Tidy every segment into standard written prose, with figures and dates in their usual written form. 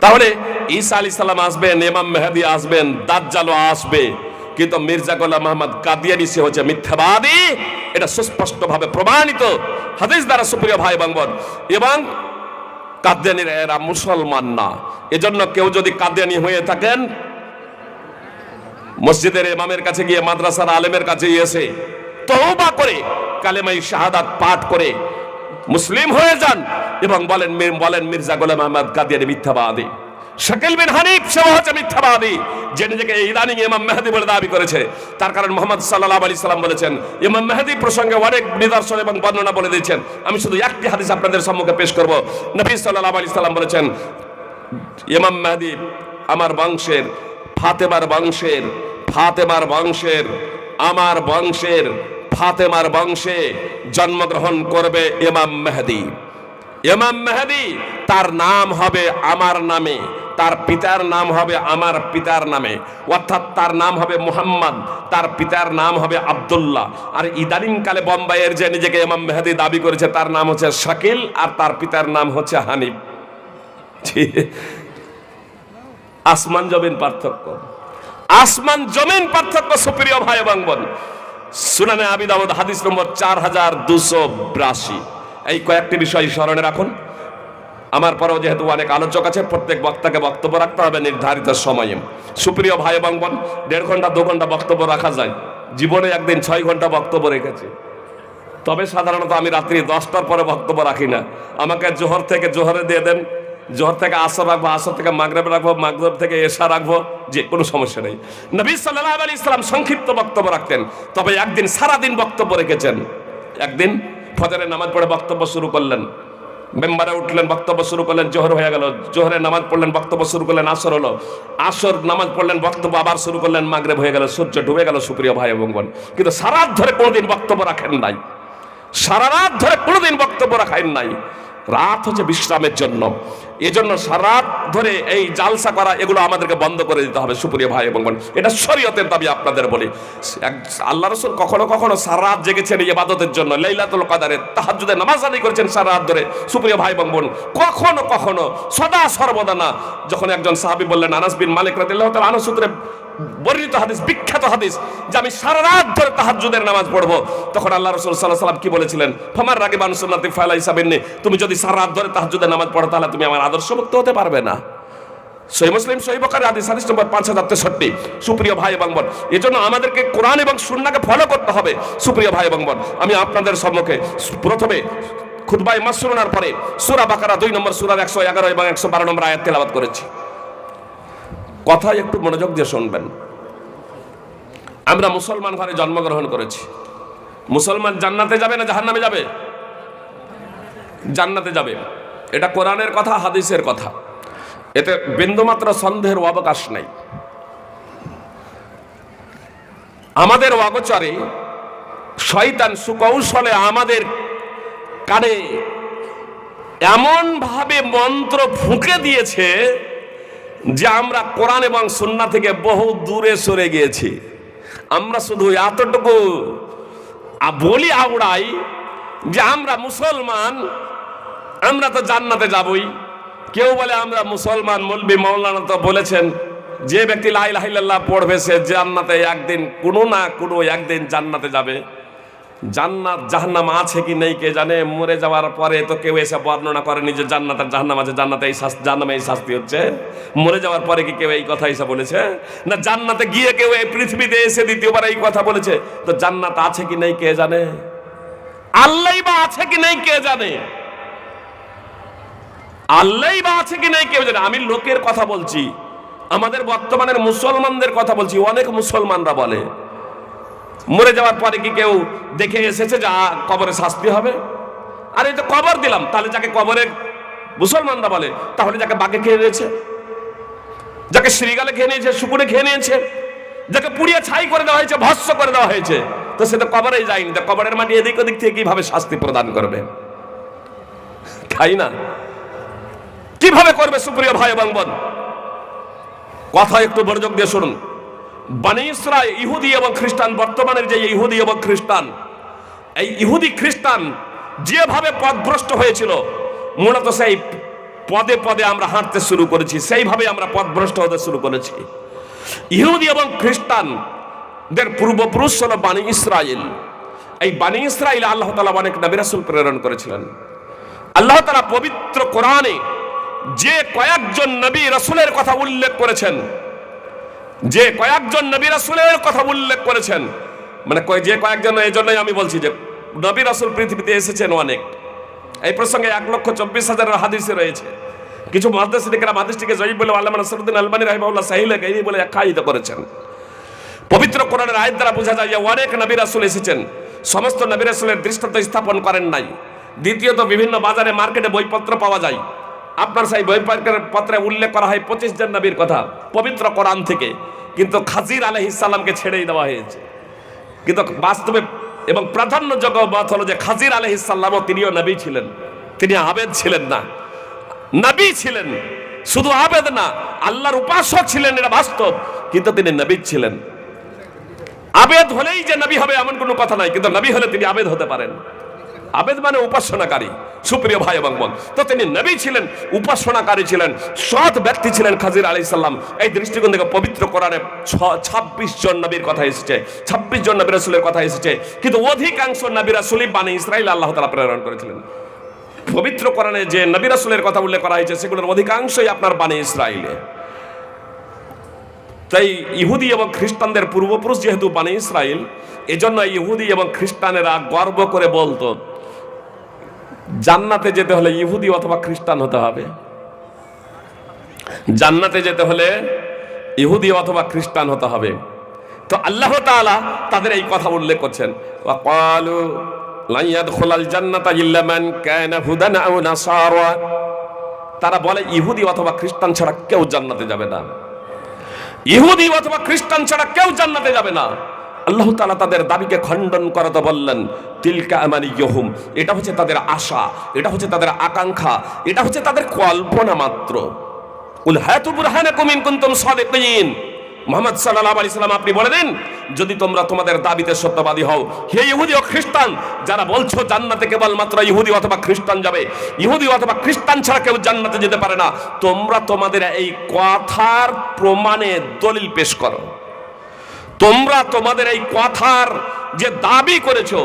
তাহলে ঈসা আলাইহিস সালাম আসবেন, ইমাম মেহেদী আসবেন, দাজ্জালও আসবে, কিন্তু মির্জা গোলাম আহমদ কাদিয়ানী সে হচ্ছে মিথ্যাবাদী। এটা সুস্পষ্টভাবে প্রমাণিত হাদিস দ্বারা, সুপ্রিয় ভাই বোন। এবং কাদিয়ানীরা এরা মুসলমান না। এজন্য কেউ যদি কাদিয়ানী হয়ে থাকেন, মসজিদের ইমামের কাছে গিয়ে, মাদ্রাসার আলেমের কাছে এসে তওবা করে কালেমায়ে শাহাদাত পাঠ করে মুসলিম হয়ে যান এবং বলেন মির্জা গোলাম আহমদ কাদিয়ানী মিথ্যাবাদী। শাকিল বিন হানিফ সেও হচ্ছে মিথ্যাবাদী, যে নিজেকে ইরানি ইমাম মেহেদী বলে দাবি করেছে। তার কারণ মুহাম্মদ সাল্লাল্লাহু আলাইহি সাল্লাম বলেছেন, ইমাম মেহেদী প্রসঙ্গে অনেক নিদর্শন এবং বর্ণনা বলে দিয়েছেন। আমি শুধু একটি হাদিস আপনাদের সম্মুখে পেশ করব। নবী সাল্লাল্লাহু আলাইহি সাল্লাম বলেছেন, ইমাম মেহেদী আমার বংশের, ফাতেমার বংশের, আমার বংশের ফাতেমার বংশে জন্মগ্রহণ করবে ইমাম মেহেদী। ইমাম মেহেদী তার নাম হবে আমার নামে, তার পিতার নাম হবে আমার পিতার নামে, অর্থাৎ তার নাম হবে মুহাম্মদ, তার পিতার নাম হবে আব্দুল্লাহ। আর ইদানিং কালে বোম্বাইয়ের যে নিজেকে ইমাম মেহেদী দাবি করেছে, তার নাম হচ্ছে শাকিল আর তার পিতার নাম হচ্ছে হানিফ। আসমান জমিন পার্থক্য, আসমান জমিন পার্থক্য, সুপ্রিয় ভাই এবং বোন। সুনানে আবি দাউদ হাদিস নম্বর 4282। এই কয়েকটি বিষয় স্মরণে রাখুন। আমার পরেও যেহেতু অনেক আলোচক আছে, প্রত্যেক বক্তাকে বক্তব্য রাখতে হবে নির্ধারিত সময়ে। সুপ্রিয় ভাই এবং বোন, 1.5 ঘন্টা 2 ঘন্টা বক্তব্য রাখা যায়। জীবনে একদিন 6 ঘন্টা বক্তব্য রেখেছি। তবে সাধারণত আমি রাত্রি 10টার পরে বক্তব্য রাখি না। আমাকে জোহর থেকে জোহরে দিয়ে দেন, জোহর থেকে আসর রাখবো, আসর থেকে মাগরিব রাখবো, মাগরিব থেকে এশা রাখবো, যে কোনো সমস্যা নেই। নবী সাল্লাল্লাহু আলাইহি সাল্লাম সংক্ষিপ্ত বক্তব্য রাখতেন, তবে একদিন সারাদিন বক্তব্য রেখেছেন। একদিন ফজরের নামাজ পড়ে বক্তব্য শুরু করলেন, মেম্বারে উঠলেন, বক্তব্য শুরু করলেন, জোহর হয়ে গেল, জোহরের নামাজ পড়লেন, বক্তব্য শুরু করলেন, আসর হলো, আসর নামাজ পড়লেন, বক্তব্য আবার শুরু করলেন, মাগরিব হয়ে গেল, সূর্য ডুবে গেল। সুপ্রিয় ভাই এবং বোন, কিন্তু সারা রাত ধরে কোনোদিন বক্তব্য রাখেন নাই, সারা রাত ধরে কোনোদিন বক্তব্য রাখেন নাই। রাত হচ্ছে বিশ্রামের জন্য, এজন্য সারা রাত ধরে এই জালসা করা, এগুলো আমাদেরকে বন্ধ করে দিতে হবে। সুপ্রিয় ভাই এবং বোন, এটা শরীয়তের দাবি। আপনাদের বলি, আল্লাহ রাসূল কখনো কখনো সারা রাত জেগেছেন ইবাদতের জন্য, লাইলাতুল কদরে তাহাজ্জুদের নামাজ আদায় করেছেন সারা রাত ধরে। সুপ্রিয় ভাই এবং বোন, কখনো কখনো, সদা সর্বদা না। যখন একজন সাহাবী বললেন, আনাস বিন মালিক রাদিয়াল্লাহু তাআলা আনহু সূত্রে বর্ণিত হাদিস, বিখ্যাত হাদিস, যে আমি সারা রাত ধরে তাহাজ্জুদের নামাজ পড়বো, তখন আল্লাহ রাসূল সাল্লাল্লাহু আলাইহি ওয়াসাল্লাম কি বলেছিলেন? ফামার রাগিবা আন সুন্নতি ফালাইসা মিন্নি। তুমি যদি সারা রাত ধরে তাহাজ্জুদের নামাজ পড়ো, তাহলে তুমি আমার আদর্শভুক্ত হতে পারবে না। সহিহ মুসলিম, সহিহ বুখারী হাদিস, হাদিস নম্বর 5063। সুপ্রিয় ভাই এবং বোন, এজন্য আমাদেরকে কোরআন এবং সুন্নাহকে ফলো করতে হবে। সুপ্রিয় ভাই এবং বোন, আমি আপনাদের সম্মুখে প্রথমে খুতবায়ে মাসরুনার পরে সূরা বাকারা 2 নম্বর সূরার 111 এবং 112 নম্বর আয়াত তেলাওয়াত করেছি। কথা একটু মনোযোগ দিয়ে শুনবেন। আমরা মুসলমান ঘরে জন্মগ্রহণ করেছি। মুসলমান জান্নাতে যাবে না জাহান্নামে যাবে? জান্নাতে যাবে। এটা কোরআনের কথা, হাদিসের কথা, এতে বিন্দুমাত্র সন্দেহের অবকাশ নাই। আমাদের অগোচরে শয়তান সুকৌশলে আমাদের কানে এমন ভাবে মন্ত্র ফুঁকে দিয়েছে যে আমরা কোরআন এবং সুন্নাহ থেকে বহু দূরে সরে গিয়েছি। আমরা শুধু এতটুকু বলি আওড়াই যে আমরা মুসলমান, আমরা তো জান্নাতে যাবই। কেউ বলে আমরা মুসলমান, মৌলবি মাওলানা তো বলেছেন যে ব্যক্তি লা ইলাহা ইল্লাল্লাহ পড়বে সে জান্নাতে একদিন, কোনো না কোনো একদিন জান্নাতে যাবে। জান্নাত জাহান্নাম আছে কি নেই কে জানে। মরে যাওয়ার পরে তো কেউ এসে বর্ণনা করেনি যে জান্নাত আর জাহান্নাম আছে, জান্নাতে এই শাস্তি, জাহান্নামে এই শাস্তি হচ্ছে। মরে যাওয়ার পরে কি কেউ এই কথা এসে বলেছে? না জান্নাতে গিয়ে কেউ এই পৃথিবীতে এসে দ্বিতীয়বার এই কথা বলেছে? তো জান্নাত আছে কি নেই কে জানে? আল্লাহই বা আছে কি নেই কে জানে? আল্লাহই বা আছে কি নেই কেউ জানে? আমি লোকের কথা বলছি, আমাদের বর্তমানের মুসলমানদের কথা বলছি। অনেক মুসলমানরা বলে মরে যাওয়ার পরে কি কেউ দেখে এসেছে যে কবরে শাস্তি হবে? আর এই তো কবর দিলাম, তাহলে যাকে কবরে মুসলমানরা বলে, তাহলে যাকে বাঘে খেয়ে নিয়েছে, যাকে শ্রীগালে খেয়ে নিয়েছে, শুকুরে খেয়ে নিয়েছে, যাকে পুড়িয়ে ছাই করে দেওয়া হয়েছে, ভস্ম করে দেওয়া হয়েছে, তো সে তো কবরেই যায়নি। তো কবরের মাটি এদিক ওদিক থেকে কিভাবে শাস্তি প্রদান করবে? তাই না? কিভাবে করবে? সুপ্রিয় ভাই এবং বোন, কথা একটু মনোযোগ দিয়ে শুনুন। বনি ইসরাঈল, ইহুদি এবং খ্রিস্টান, বর্তমানের যে ইহুদি এবং খ্রিস্টান, এই ইহুদি খ্রিস্টান যেভাবে পথভ্রষ্ট হয়েছিল, মূলত সেই পদে পদে আমরা হাঁটতে শুরু করেছি, সেইভাবে আমরা পথভ্রষ্ট হতে শুরু করেছি। ইহুদি এবং খ্রিস্টানদের পূর্বপুরুষ হল বানি ইসরাইল। এই বানি ইসরাইল আল্লাহ তাআলা অনেক নবী রাসূল প্রেরণ করেছিলেন। আল্লাহ তাআলা পবিত্র কোরআনে যে কয়েকজন নবী রাসূলের কথা উল্লেখ করেছেন, মানে যে কয়েকজন, এই জন্যই আমি বলছি যে নবী রাসূল পৃথিবীতে এসেছেন অনেক। এই প্রসঙ্গে 1,24,000 হাদিসে রয়েছে। কিছু মুহাদ্দিসিনরা হাদিসটিকে জয়ীফ বলে আল্লামা নাসিরউদ্দিন আলবানী রাহিমাহুল্লাহ সহিহ গায়রি বলে আখ্যায়িত করেছেন। পবিত্র কোরআনের আয়াত দ্বারা বোঝা যায় যে অনেক নবী রাসূল এসেছেন, সমস্ত নবী রাসূলের দৃষ্টান্ত স্থাপন করেন নাই। দ্বিতীয়ত, বিভিন্ন বাজারে মার্কেটে বইপত্র পাওয়া যায়, আপনার সেই বইপত্রে উল্লেখ করা হয় 25 জন নবীর কথা পবিত্র কোরআন থেকে, কিন্তু খাজির আলাইহিস সালামকে ছেড়েই দেওয়া হয়েছে। কিন্তু বাস্তবে এবং প্রাধান্যযোগ্য মত হলো যে খাজির আলাইহিস সালামও তিনিও নবী ছিলেন, তিনি আবেদ ছিলেন না, নবী ছিলেন। শুধু আবেদ না, আল্লাহর উপাসক ছিলেন, এটা বাস্তব, কিন্তু তিনি নবী ছিলেন। আবেদ হলেই যে নবী হবে এমন কোনো কথা নাই, কিন্তু নবী হলে তিনি আবেদ হতে পারেন। আবেদ মানে উপাসনাকারী, সুপ্রিয় ভাই এবং বোন। তো তিনি নবী ছিলেন, উপাসনাকারী ছিলেন, সৎ ব্যক্তি ছিলেন খাজির আলাইহিস সালাম। এই দৃষ্টিকোণ থেকে পবিত্র কোরআনে 26 জন নবীর কথা এসেছে, 26 জন নবী রাসূলের কথা এসেছে, কিন্তু অধিকাংশ নবী রাসূলই বানি ইসরাইল আল্লাহ তাআলা প্রেরণ করেছিলেন। পবিত্র কোরআনে যে নবী রাসূলের কথা উল্লেখ করা হয়েছে সেগুলোর অধিকাংশই আপনার বানি ইসরাইলে। তাই ইহুদি এবং খ্রিস্টানদের পূর্বপুরুষ যেহেতু বানি ইসরাইল, এজন্য ইহুদি এবং খ্রিস্টানেরা গর্ব করে বলতো জান্নাতে যেতে হলে ইহুদি অথবা খ্রিস্টান হতে হবে, জান্নাতে যেতে হলে ইহুদি অথবা খ্রিস্টান হতে হবে। তো আল্লাহ তাআলা তাদের এই কথা উল্লেখ করছেন, ওয়াকালু লা ইয়াদখুলাল জান্নাতা ইল্লা মান কানা হুদান আও নাসারা। তারা বলে ইহুদি অথবা খ্রিস্টান ছাড়া কেউ জান্নাতে যাবে না, ইহুদি অথবা খ্রিস্টান ছাড়া কেউ জান্নাতে যাবে না। আল্লাহ তাআলা তাদের দাবিকে খণ্ডন করতে বললেন, তিলকা আমানিয়ুহুম, এটা হচ্ছে তাদের আশা, এটা হচ্ছে তাদের আকাঙ্ক্ষা, এটা হচ্ছে তাদের কল্পনা মাত্র। কুল হাতু বুরহানাকুম ইন কুনতুম সাদিকিন। মুহাম্মদ সাল্লাল্লাহু আলাইহি সাল্লাম আপনি বলে দিন, যদি তোমরা তোমাদের দাবিতে সত্যবাদী হও, হে ইহুদি ও খ্রিস্টান যারা বলছো জান্নাতে কেবল মাত্র ইহুদি অথবা খ্রিস্টান যাবে, ইহুদি অথবা খ্রিস্টান ছাড়া কেউ জান্নাতে যেতে পারে না, তোমরা তোমাদের এই কথার প্রমাণে দলিল পেশ করো। তোমরা তোমাদের এই কথার যে দাবি করেছো,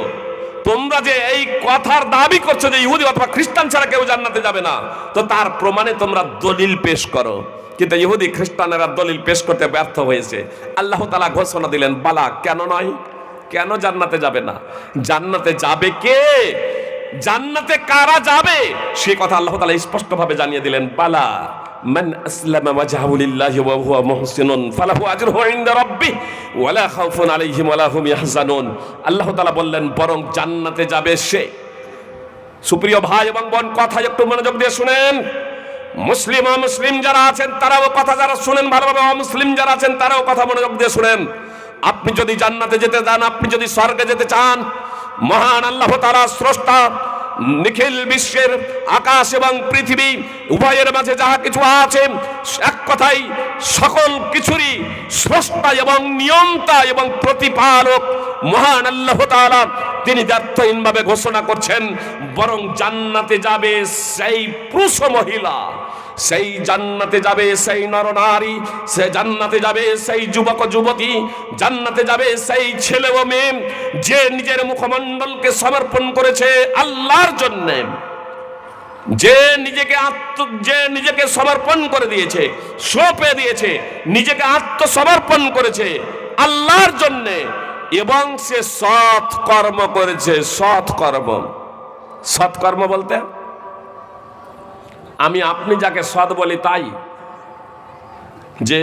তোমরা যে এই কথার দাবি করছো যে ইহুদি অথবা খ্রিস্টান ছাড়া কেউ জান্নাতে যাবে না, তো তার প্রমাণে তোমরা দলিল পেশ করো। কিন্তু ইহুদি খ্রিস্টানেরা দলিল পেশ করতে ব্যর্থ হয়েছে। আল্লাহ তাআলা ঘোষণা দিলেন, বালা, কেন নয়, কেন জান্নাতে যাবে না? জান্নাতে যাবে কে? জান্নাতে কারা যাবে সে কথা আল্লাহ তাআলা স্পষ্টভাবে জানিয়ে দিলেন, বালা মান আসলামা ওয়াজহাহু লিল্লাহি ওয়া হুয়া মুহসিনুন ফালাহু আজরুহু ইনদা রাব্বিহি ওয়ালা খাউফুন আলাইহিম ওয়ালা হুম ইয়াহজানুন। আল্লাহ তাআলা বললেন, বরং জান্নাতে যাবে সে। সুপ্রিয় ভাই এবং বোন, কথা একটু মনোযোগ দিয়ে শুনেন। মুসলিম অমুসলিম যারা আছেন তারাও কথা যারা শুনেন ভালোভাবে, অমুসলিম যারা আছেন তারাও কথা মনোযোগ দিয়ে শুনেন। আপনি যদি জান্নাতে যেতে চান, আপনি যদি স্বর্গে যেতে চান, মহান আল্লাহ তাআলা স্রষ্টা, নিখিল বিশ্বের আকাশ এবং পৃথিবী উভয়ের মাঝে যাহা কিছু আছে, এক কথাই সকল কিছুরই স্রষ্টা এবং নিয়ন্তা এবং প্রতিপালক মহান আল্লাহ তাআলা তিনি ব্যর্থহীনভাবে ঘোষণা করছেন, বরং জান্নাতে যাবে সেই পুরুষ মহিলা, সেই জান্নাতে যাবে সেই নরনারী, সে জান্নাতে যাবে সেই যুবক যুবতী, জান্নাতে যাবে সেই ছেলে ও মেয়ে যে নিজের মুখমণ্ডলকে সমর্পণ করেছে আল্লাহর জন্য, যে নিজেকে সমর্পণ করে দিয়েছে, সঁপে দিয়েছে, নিজেকে আত্মসমর্পণ করেছে আল্লাহর জন্য, এবং সে সৎ কর্ম করেছে। সৎকর্ম বলতে আমি আপনি যাকে সৎ বলি তাই, যে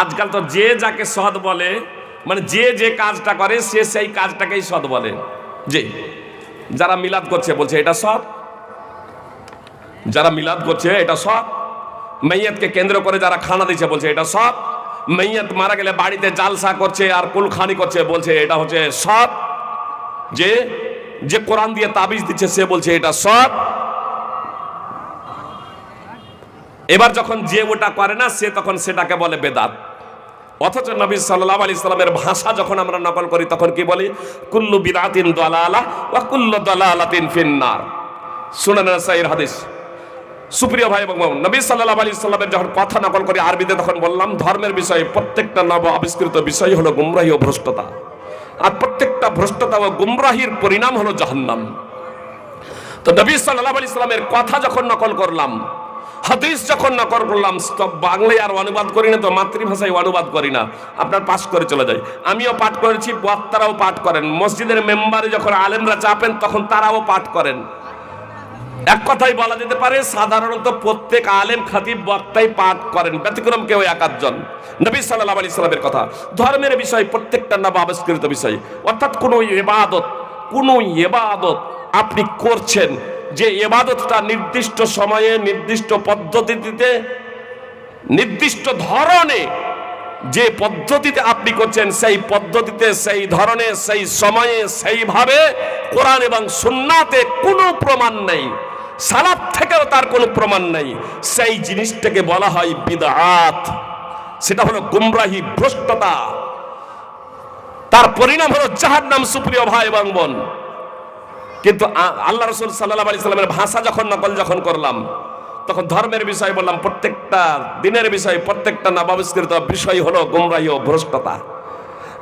আজকাল তো যে যাকে সৎ বলে মানে যে যে কাজটা করে সে সেই কাজটাকেই সৎ বলে। যে যারা মিলাদ করছে বলছে এটা সৎ, যারা মিলাদ করছে এটা সৎ, মাইয়াতকে কেন্দ্র করে যারা খানা দিচ্ছে বলছে এটা সৎ, মাইয়াত মারা গেলে বাড়িতে জালসা করছে আর কুলখানি করছে বলছে এটা হচ্ছে সৎ, যে কোরআন দিয়ে তাবিজ দিচ্ছে সে বলছে এটা সৎ। এবার যখন যে ওটা করে না সে তখন সেটাকে বলে বেদাত। অথচ নবী সাল্লাল্লাহু আলাইহি সাল্লামের ভাষা যখন আমরা নকল করি তখন কি বলি? কুল্লু বিদআতিন দালালা ওয়া কুল্লু দালালাতিন ফিন্নার। সুনান নাসাঈর হাদিস। সুপ্রিয় ভাই এবং নবী সাল্লাল্লাহু আলাইহি সাল্লামের যখন কথা নকল করে আরবিতে, তখন বললাম ধর্মের বিষয়ে প্রত্যেকটা নব আবিষ্কৃত বিষয় হলো গুমরাহি ও ভ্রষ্টতা, আর প্রত্যেকটা ভ্রষ্টতা ও গুমরাহির পরিণাম হলো জাহান্নাম। তো নবী সাল্লাল্লাহু আলাইহি সাল্লামের কথা যখন নকল করলাম, হাদিস যখন নকল করলাম, বাংলায় আর অনুবাদ করি না, তো মাতৃভাষায় অনুবাদ করি না, আপনার পাঠ করে চলে যায়। আমিও পাঠ করেছি, বক্তারাও পাঠ করেন, মসজিদের মেম্বারে যখন আলেমরা চাপেন তখন তারাও পাঠ করেন। এক কথাই বলা যেতে পারে সাধারণত প্রত্যেক আলেম খাতিব বক্তাই পাঠ করেন, ব্যতিক্রম কেউ এক আধজন। নবী সাল্লাল্লাহু আলাইহি সাল্লামের কথা ধর্মের বিষয় প্রত্যেকটা নব আবিষ্কৃত বিষয়, অর্থাৎ কোন ইবাদত আপনি করছেন, যে ইবাদতটা নির্দিষ্ট সময়ে, নির্দিষ্ট পদ্ধতিতে, নির্দিষ্ট ধরনে, যে পদ্ধতিতে আপনি করছেন, সেই পদ্ধতিতে, সেই ধরনে, সেই সময়ে, সেইভাবে কোরআন এবং সুন্নাতে কোনো প্রমাণ নেই, সালাফ থেকেও তার কোনো প্রমাণ নেই, সেই জিনিসটাকে বলা হয় বিদআত। সেটা হলো গুমরাহি, ভ্রষ্টতা, তার পরিণাম হলো জাহান্নাম। সুপ্রিয় ভাই এবং বোন, কিন্তু আল্লাহ রাসূল সাল্লাল্লাহু আলাইহি সাল্লামের ভাষা যখন নকল করলাম, তখন ধর্মের বিষয় বললাম, প্রত্যেকটা দিনের বিষয়, প্রত্যেকটা নবাবিষ্কৃত বিষয় হলো গুমরাহি ও ভ্রষ্টতা।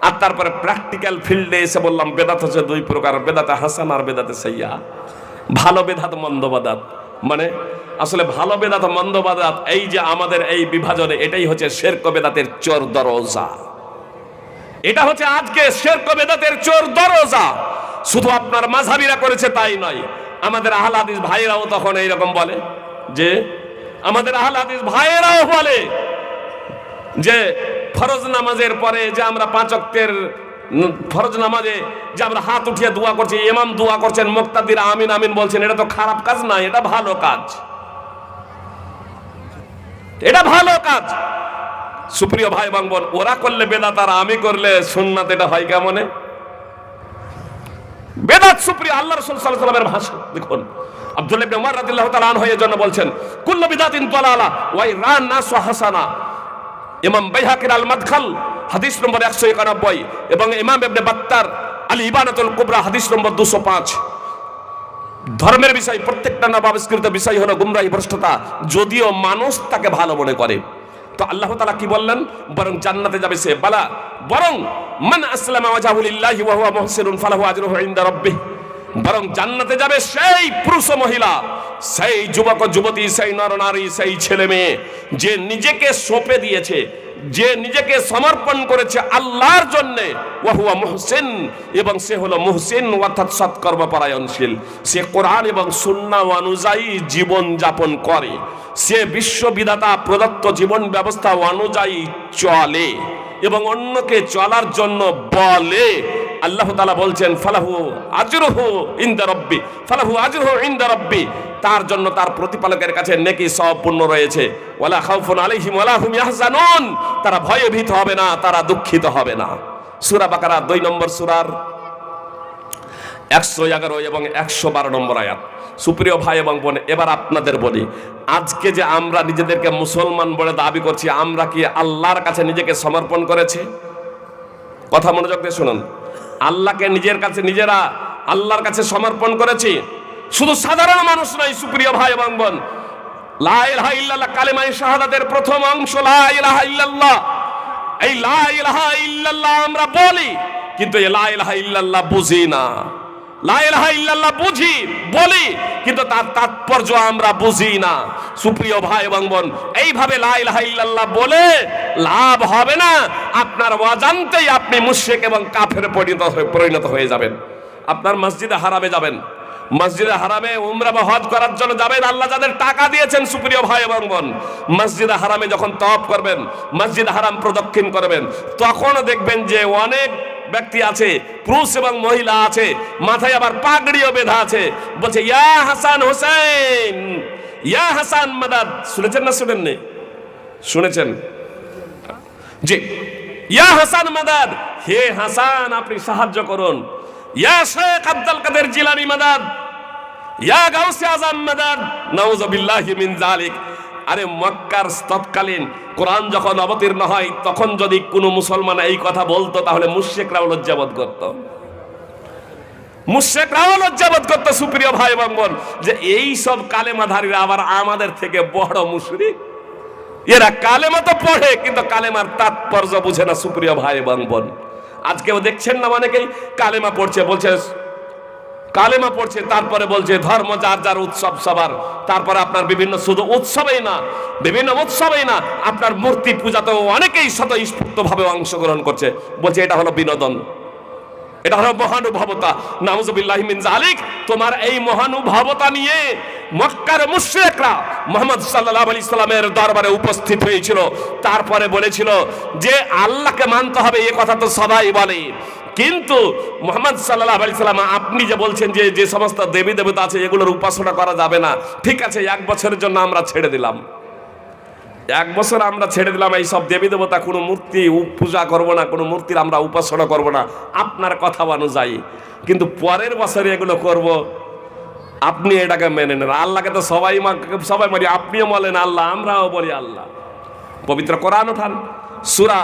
আর তারপরে প্র্যাকটিক্যাল ফিল্ডে এসে বললাম বেদাত হচ্ছে দুই প্রকার, বেদাতে হাসান আর বেদাতে সাইয়্যা। ভালো বেদাত, মন্দ বেদাত, মানে আসলে ভালো বেদাত মন্দ বেদাত, এই যে আমাদের এই বিভাজনে, এটাই হচ্ছে শিরক বেদাতের চোর দরজা। এটা হচ্ছে আজকে শিরক বেদাতের চোর দরজা। শুধু আপনার মাযহাবীরা করেছে তাই নয়, আমাদের আহলে হাদিস ভাইরাও তখন এইরকম বলে, যে আমাদের আহলে হাদিস ভাইরাও বলে যে ফরজ নামাজের পরে যে আমরা 5 ওয়াক্তের ফরজ নামাজে যে আমরা হাত উঠিয়ে দোয়া করছি, ইমাম দোয়া করছেন, মুক্তাদিরা আমিন আমিন বলছেন, এটা তো খারাপ কাজ না, এটা ভালো কাজ, এটা ভালো কাজ। সুপ্রিয় ভাই এবং বোন, ওরা করলে বেদাত আর আমি করলে সুন্নাত, এটা হয় কেমনে? বেদাত সুপ্রিয় আল্লাহ রাসূল সাল্লাল্লাহু আলাইহি ওয়াসাল্লামের ভাষা দেখুন। আব্দুল্লাহ ইবনে উমর রাদিয়াল্লাহু তাআলা আনহু এর জন্য বলছেন, কুল্লু বিদাতিন দালালা ওয়া ইরান নাস হাসানা। ইমাম বাইহাকির আল মাদখাল হাদিস নম্বর 191 এবং ইমাম ইবনে বাত্তার আল ইবানাতুল কুবরা হাদিস নম্বর 205। ধর্মের বিষয় প্রত্যেকটা নবাবিষ্কৃত বিষয় হলো গুমরাহি, ভ্রষ্টতা, যদিও মানুষ তাকে ভালো মনে করে। তো আল্লাহ তাআলা কি বললেন? বরং জান্নাতে যাবে সে, বালা, বরং মান আসলামা ওয়াজহু লিল্লাহি ওয়া হুয়া মুহসিনুন ফালাহু আজরুহু ইনদা রাব্বিহ। বরং জান্নাতে যাবে সেই পুরুষ মহিলা, সেই যুবক যুবতী, সেই নর নারী, সেই ছেলে মেয়ে, যে নিজেকে সঁপে দিয়েছে, যে নিজেকে সমর্পণ করেছে আল্লাহর জন্য, ওয়া হুয়া মুহসিন, এবং সে হলো মুহসিন অর্থাৎ সৎকর্ম পরায়ণশীল। সে কোরআন এবং সুন্নাহ অনুযায়ী জীবন যাপন করে, সে বিশ্ববিধাতা প্রদত্ত জীবন ব্যবস্থা অনুযায়ী চলে এবং অন্যকে চলার জন্য বলে। আল্লাহ তাআলা বলছেন ফালাহু আজরুহু ইনদা রাব্বি, ফালাহু আজরুহু ইনদা রাব্বি, তার জন্য তার প্রতিপালকের কাছে নেকি সওয়াব পূর্ণ রয়েছে। ওয়ালা খাউফুন আলাইহিম ওয়ালা হুম ইয়াহজানুন, তারা ভয়ভীত হবে না, তারা দুঃখিত হবে না। সূরা বাকারা 2 নম্বর সূরার 111 এবং 112 নম্বর আয়াত। সুপ্রিয় ভাই এবং বোন, এবার আপনাদের বলি, আজকে যে আমরা নিজেদেরকে মুসলমান বলে দাবি করছি, আমরা কি আল্লাহর কাছে নিজেকে সমর্পণ করেছি? কথা মনোযোগ দিয়ে শুনুন। আল্লাহকে নিজের কাছে, নিজেরা আল্লাহর কাছে সমর্পণ করেছি। শুধু সাধারণ মানুষ নয় সুপ্রিয় ভাই এবং বোন, লা ইলাহা ইল্লাল্লাহ কালেমায়ে শাহাদাতের প্রথম অংশ লা ইলাহা ইল্লাল্লাহ। এই লা ইলাহা ইল্লাল্লাহ আমরা বলি, কিন্তু এই লা ইলাহা ইল্লাল্লাহ বুঝি না। লা ইলাহা ইল্লাল্লাহ বুঝি, বলি, কিন্তু তার তাৎপর্য আমরা বুঝি না। সুপ্রিয় ভাই এবং বোন, এইভাবে লা ইলাহা ইল্লাল্লাহ বলে লাভ হবে না। আপনার অজান্তেই আপনি মুশরিক এবং কাফেরে পরিণত হয়ে যাবেন। আপনার মসজিদে হারামে যাবেন, মসজিদে হারামে উমরা বা হজ করার জন্য যাবেন, আল্লাহ যাদের টাকা দিয়েছেন সুপ্রিয় ভাই এবং বোন, মসজিদে হারামে যখন তওয়াফ করবেন, মসজিদ হারাম প্রদক্ষিণ করবেন, তখন দেখবেন যে অনেক ব্যক্তি আছে, পুরুষ এবং মহিলা আছে, মাথায় আবার পাগড়িও বেঁধা আছে, বলছে ইয়া হাসান হোসেন, ইয়া হাসান মাদাদ। শুনেছেন না শুনেননি? শুনেছেন জি। ইয়া হাসান মাদাদ, হে হাসান আপনি সাহায্য করুন। ইয়া শেখ আব্দুল কাদের জিলানী মাদাদ, ইয়া গাউসে আজম মাদাদ, নাউযুবিল্লাহি মিন যালিক। আরে মক্কার তৎকালীন কোরআন যখন অবতীর্ণ হয়, তখন যদি কোনো মুসলমান এই কথা বলতো, তাহলে মুশরিকরাও লজ্জাবোধ করত। মুশরিকরাও লজ্জাবোধ করতো সুপ্রিয় ভাই এবং বোন, যে এই সব কালেমাধারীরা আবার আমাদের থেকে বড় মুশরিক। এরা কালেমা তো পড়ে কিন্তু কালেমার তাৎপর্য বুঝে না সুপ্রিয় ভাই এবং বোন। আজকেও দেখছেন না অনেকেই কালেমা পড়ছে, বলছে কালেমা পড়ছে, তারপরে বলছে ধর্ম যার যার, উৎসব সবার। তারপরে আপনার বিভিন্ন শুধু উৎসবেই না, বিভিন্ন উৎসবেই না, আপনার মূর্তি পূজাতেও অনেকেই স্বতঃস্ফূর্ত ভাবে অংশগ্রহণ করছে, বলছে এটা হলো বিনোদন, এটা হলো মহানুভবতা। নাউজুবিল্লাহি মিন যালিক। তোমার এই মহানুভবতা নিয়ে মক্কার মুশরিকরা মুহাম্মদ সাল্লাল্লাহু আলাইহি সাল্লামের দরবারে উপস্থিত হয়েছিল, তারপরে বলেছিল যে আল্লাহকে মানতে হবে। এই কথা তো সবাই বলে, কিন্তু মুহাম্মদ সাল্লাল্লাহু আলাইহি সাল্লাম আপনি যে বলছেন যে যে সমস্ত দেবী দেবতা আছে এগুলোর উপাসনা করা যাবে না, ঠিক আছে, 1 বছরের জন্য আমরা ছেড়ে দিলাম, 1 বছর আমরা ছেড়ে দিলাম, এই সব দেবী দেবতা কোনো মূর্তি পূজা করব না, কোনো মূর্তির আমরা উপাসনা করব না আপনার কথা অনুযায়ী, কিন্তু পরের বছরে এগুলো করব, আপনি এটাকে মেনে নেন। আল্লাহকে তো সবাই মানি, আপনিও বলেন আল্লাহ, আমরাও বলি আল্লাহ। পবিত্র কোরআন উঠান, সূরা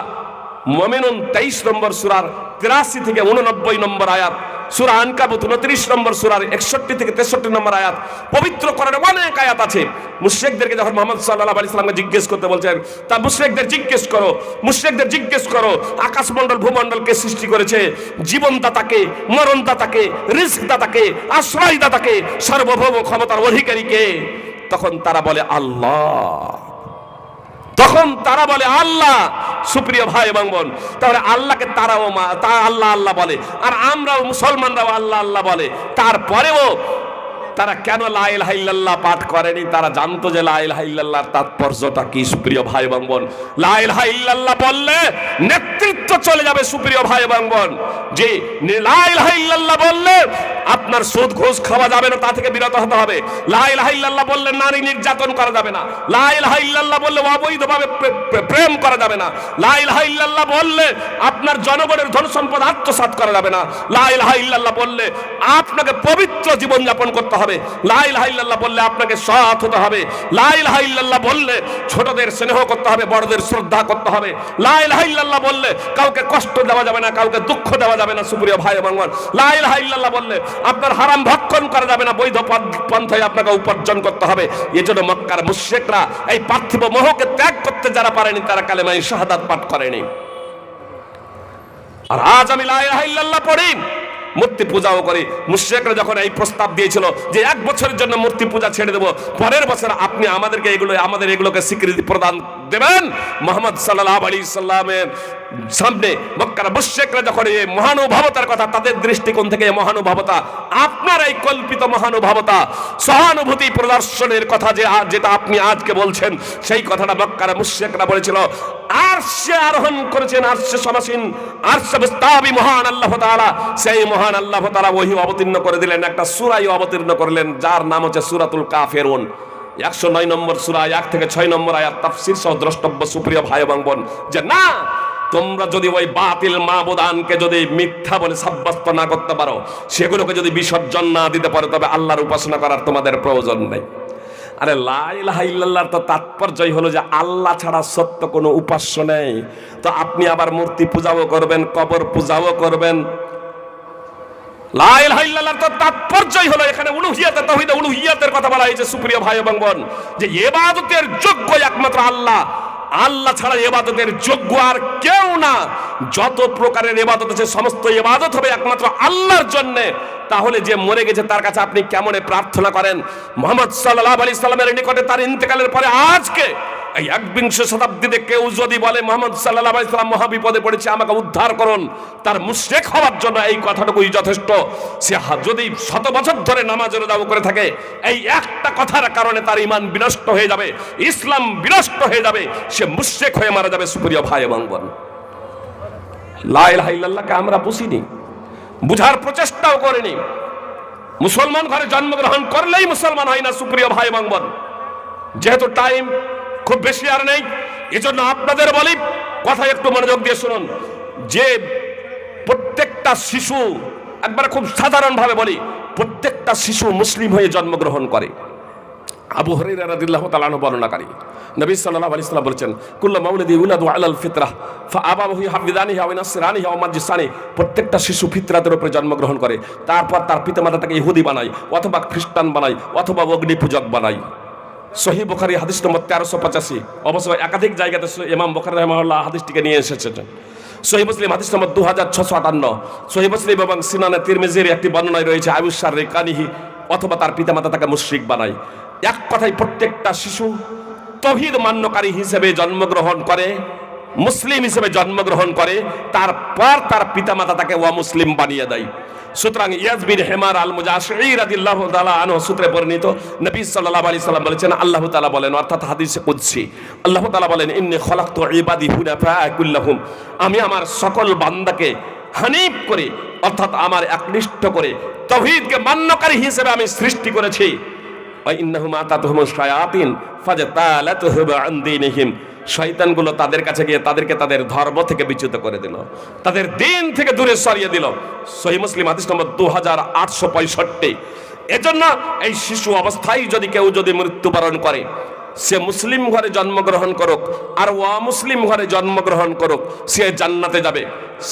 মুমিনুন 23 নম্বর সূরার 83 থেকে 89 নম্বর আয়াত, সূরা আনকাবুত 29 নম্বর সূরার 61 থেকে 63 নম্বর আয়াত। পবিত্র কোরআনে অনেক আয়াত আছে। মুশরিকদেরকে যখন মুহাম্মদ সাল্লাল্লাহু আলাইহি সাল্লামকে জিজ্ঞেস করতে বলছেন, তা মুশরিকদের জিজ্ঞেস করো আকাশমণ্ডল ভূমণ্ডলকে সৃষ্টি করেছে, জীবনদাতাকে, মরণদাতাকে, রিজকদাতাকে, আশ্রয়দাতাকে, সার্বভৌম ক্ষমতার অধিকারীকে। তখন তারা বলে আল্লাহ। সুপ্রিয় ভাই এবং বোন, তাহলে আল্লাহকে তারাও আল্লাহ আল্লাহ বলে, আর আমরাও মুসলমানরাও আল্লাহ আল্লাহ বলে। তারপরেও তারা কেন লা ইলাহা ইল্লাল্লাহ পাঠ করেনি? তারা জানতো যে লা ইলাহা ইল্লাল্লাহর তাৎপর্যটা কি। সুপ্রিয় ভাই এবং বোন, লা ইলাহা ইল্লাল্লাহ বললে নেতৃত্ব চলে যাবে। সুপ্রিয় ভাই এবং বোন, যে লা ইলাহা ইল্লাল্লাহ বললে আপনার সুদ ঘুষ খাওয়া যাবে না, তা থেকে বিরত হতে হবে। লা ইলাহা ইল্লাল্লাহ বললে নারী নির্যাতন করা যাবে না। লা ইলাহা ইল্লাল্লাহ বললে অবৈধভাবে প্রেম করা যাবে না। লা ইলাহা ইল্লাল্লাহ বললে আপনার জনগণের ধন সম্পদ আত্মসাৎ করা যাবে না। লা ইলাহা ইল্লাল্লাহ বললে আপনাকে পবিত্র জীবন যাপন করতে হবে। লা ইলাহা ইল্লাল্লাহ বললে আপনাকে সৎ হতে হবে। লা ইলাহা ইল্লাল্লাহ বললে ছোটদের স্নেহ করতে হবে, বড়দের শ্রদ্ধা করতে হবে। লা ইলাহা ইল্লাল্লাহ বললে কাউকে কষ্ট দেওয়া যাবে না, কাউকে দুঃখ দেওয়া যাবে না। সুপ্রিয় ভাই এবং বোন, লা ইলাহা ইল্লাল্লাহ বললে আপনার হারাম ভক্ষণ করা যাবে না, বৈধ পন্থায় আপনাকে উপার্জন করতে হবে। এজন্য মক্কার মুশরিকরা এই পার্থিব মোহকে ত্যাগ করতে যারা পারেনি, তারা কালেমায়ে শাহাদাত পাঠ করেনি। আর আজ আমি লা ইলাহা ইল্লাল্লাহ পড়ি, মূর্তি পূজাও করি। মুশরিকরা যখন এই প্রস্তাব দিয়েছিল যে 1 বছরের জন্য মূর্তি পূজা ছেড়ে দেব, পরের বছর আপনি আমাদের এগুলোকে স্বীকৃতি প্রদান দেবেন, মুহাম্মদ সাল্লাল্লাহু আলাইহি সাল্লামের সামনে মক্কার মুশরিকরা যখন এই মহানুভবতার কথা, তাদের দৃষ্টিকোণ থেকে এই মহানুভবতা, আপনার এই কল্পিত মহানুভবতা, সহানুভূতি প্রদর্শনের কথা যেটা আপনি আজকে বলছেন, সেই কথাটা মক্কার মুশরিকরা বলেছিল। আরশে আরোহণ করেছেন, আরশে সমাসীন, আরশে মুস্তাবি মহান আল্লাহ তাআলা। সেই মহান আল্লাহ তাআলা ওহী অবতীর্ণ করে দিলেন, একটা সূরাই অবতীর্ণ করলেন, যার নাম হচ্ছে সূরাতুল কাফিরুন। 109 নম্বর সূরা 1 থেকে 6 নম্বর আয়াত তাফসীর সহ দ্রষ্টব্য। সুপ্রিয় ভাই এবং বোন, যে না, তোমরা যদি ওই বাতিল মাবুদানকে যদি মিথ্যা বলে সাব্যস্ত না করতে পারো, সেগুলোকে যদি বিসর্জন না দিতে পারো, তবে আল্লাহর উপাসনা করার তোমাদের প্রয়োজন নেই। আরে লা ইলাহা ইল্লাল্লাহর তো তাৎপর্যই হলো যে আল্লাহ ছাড়া সত্য কোনো উপাস্য নেই। তো আপনি আবার মূর্তি পূজাও করবেন, কবর পূজাও করবেন। লা ইলাহা ইল্লাল্লাহর তো তাৎপর্যই হলো, এখানে উলুহিয়াত, তাওহীদ উলুহিয়াতের কথা বলা হয়েছে। সুপ্রিয় ভাই এবং বোন, যে ইবাদতের যোগ্য একমাত্র আল্লাহ, আল্লাহ ছাড়া ইবাদতের যোগ্য আর কেউ না। যত প্রকারের ইবাদত আছে সমস্ত ইবাদত হবে একমাত্র আল্লাহর জন্য। তাহলে যে মরে গেছে তার কাছে আপনি কেমনে প্রার্থনা করেন? মুহাম্মদ সাল্লাল্লাহু আলাইহি সাল্লামের নিকটে তার ইন্তেকালের পরে আজকে এই 21 শতাব্দীতে কেউ যদি বলে মুহাম্মদ সাল্লাল্লাহু আলাইহি সাল্লাম মহাবিপদে পড়েছে, আমাকে উদ্ধার করুন, তার মুশরিক হওয়ার জন্য এই কথাটুকুই যথেষ্ট। সে যদি 100 বছর ধরে নামাজ রোজা করে থাকে, এই একটা কথার কারণে তার ঈমান বিনষ্ট হয়ে যাবে, ইসলাম বিনষ্ট হয়ে যাবে, সে মুশরিক হয়ে মারা যাবে। সুপ্রিয় ভাই এবং বোন, লা ইলাহা ইল্লাল্লাহকে আমরা বুঝিনি, বুঝার প্রচেষ্টাও করিনি। মুসলমান ঘরে জন্মগ্রহণ করলেই মুসলমান হয় না। সুপ্রিয় ভাই এবং বোন, যেহেতু টাইম খুব বেশি আর নেই, এজন্য আপনাদের বলি, কথা একটু মনোযোগ দিয়ে শুনুন, যে প্রত্যেকটা শিশু, একবার খুব সাধারণ ভাবে বলি, প্রত্যেকটা শিশু মুসলিম হয়ে জন্মগ্রহণ করে। আবু হুরায়রা রাদিয়াল্লাহু তাআলা আনহু বর্ণনাকারী, নবী সাল্লাল্লাহু আলাইহি ওয়াসাল্লাম বলেছেন, কুল্লু মাউলিদি ইউলাদু আলাল ফিতরাহ ফাআবাহু ইউহাবিদানিহি ওয়া ইউনাসসিরানিহি ওয়া ইউমাজ্জিসানি। প্রত্যেকটা শিশু ফিতরাতের উপরে জন্মগ্রহণ করে, তারপর তার পিতামাতা তাকে ইহুদি বানায় অথবা খ্রিস্টান বানায় অথবা অগ্নি পূজক বানায়। সহিহ বুখারী হাদিস নম্বর 1385। অবশ্য একাধিক জায়গাতে ইমাম বুখারী রাহিমাহুল্লাহ হাদিসটিকে নিয়ে এসেছেন। সহিহ মুসলিম হাদিস নম্বর 2658। সহিহ মুসলিম এবং সুনানে তিরমিজির একটি বর্ণনায় রয়েছে আয়ুশার রেকানিহি, অথবা তার পিতামাতা তাকে মুশরিক বানায়। এক কথায় প্রত্যেকটা শিশু তাওহীদ মান্যকারী হিসেবে জন্মগ্রহণ করে, মুসলিম হিসেবে জন্মগ্রহণ করে, তারপর তার পিতামাতা তাকে অমুসলিম বানিয়ে দেয়। সুতরাং ইয়াজ বিন হিমার আল মুজাশঈ রাদিয়াল্লাহু তাআলা আনহু সূত্রে বর্ণিত, নবী সাল্লাল্লাহু আলাইহি সাল্লাম বলেছেন, আল্লাহ তাআলা বলেন, অর্থাৎ হাদিসে কুদসি, আল্লাহ তাআলা বলেন, ইন্নী খলাকতু ইবাদি হুনাফা কুল্লাহুম, আমি আমার সকল বান্দাকে হানিফ করে, অর্থাৎ আমার একনিষ্ঠ করে তাওহীদকে মান্যকারী হিসেবে আমি সৃষ্টি করেছি। ওয়া ইন্নাহুম আতাতুহুমুশ শায়াতিন ফাজাতালাতুহুম আন দীনিহিম, শয়তানগুলো তাদের কাছে গিয়ে তাদেরকে তাদের ধর্ম থেকে বিচ্যুত করে দিল, তাদের দিন থেকে দূরে সরিয়ে দিল। সহিহ মুসলিম হাদিস নম্বর 2865। এজন্য এই শিশু অবস্থায় যদি কেউ মৃত্যুবরণ করে, সে মুসলিম ঘরে জন্মগ্রহণ করুক আর অমুসলিম ঘরে জন্মগ্রহণ করুক, সে জান্নাতে যাবে।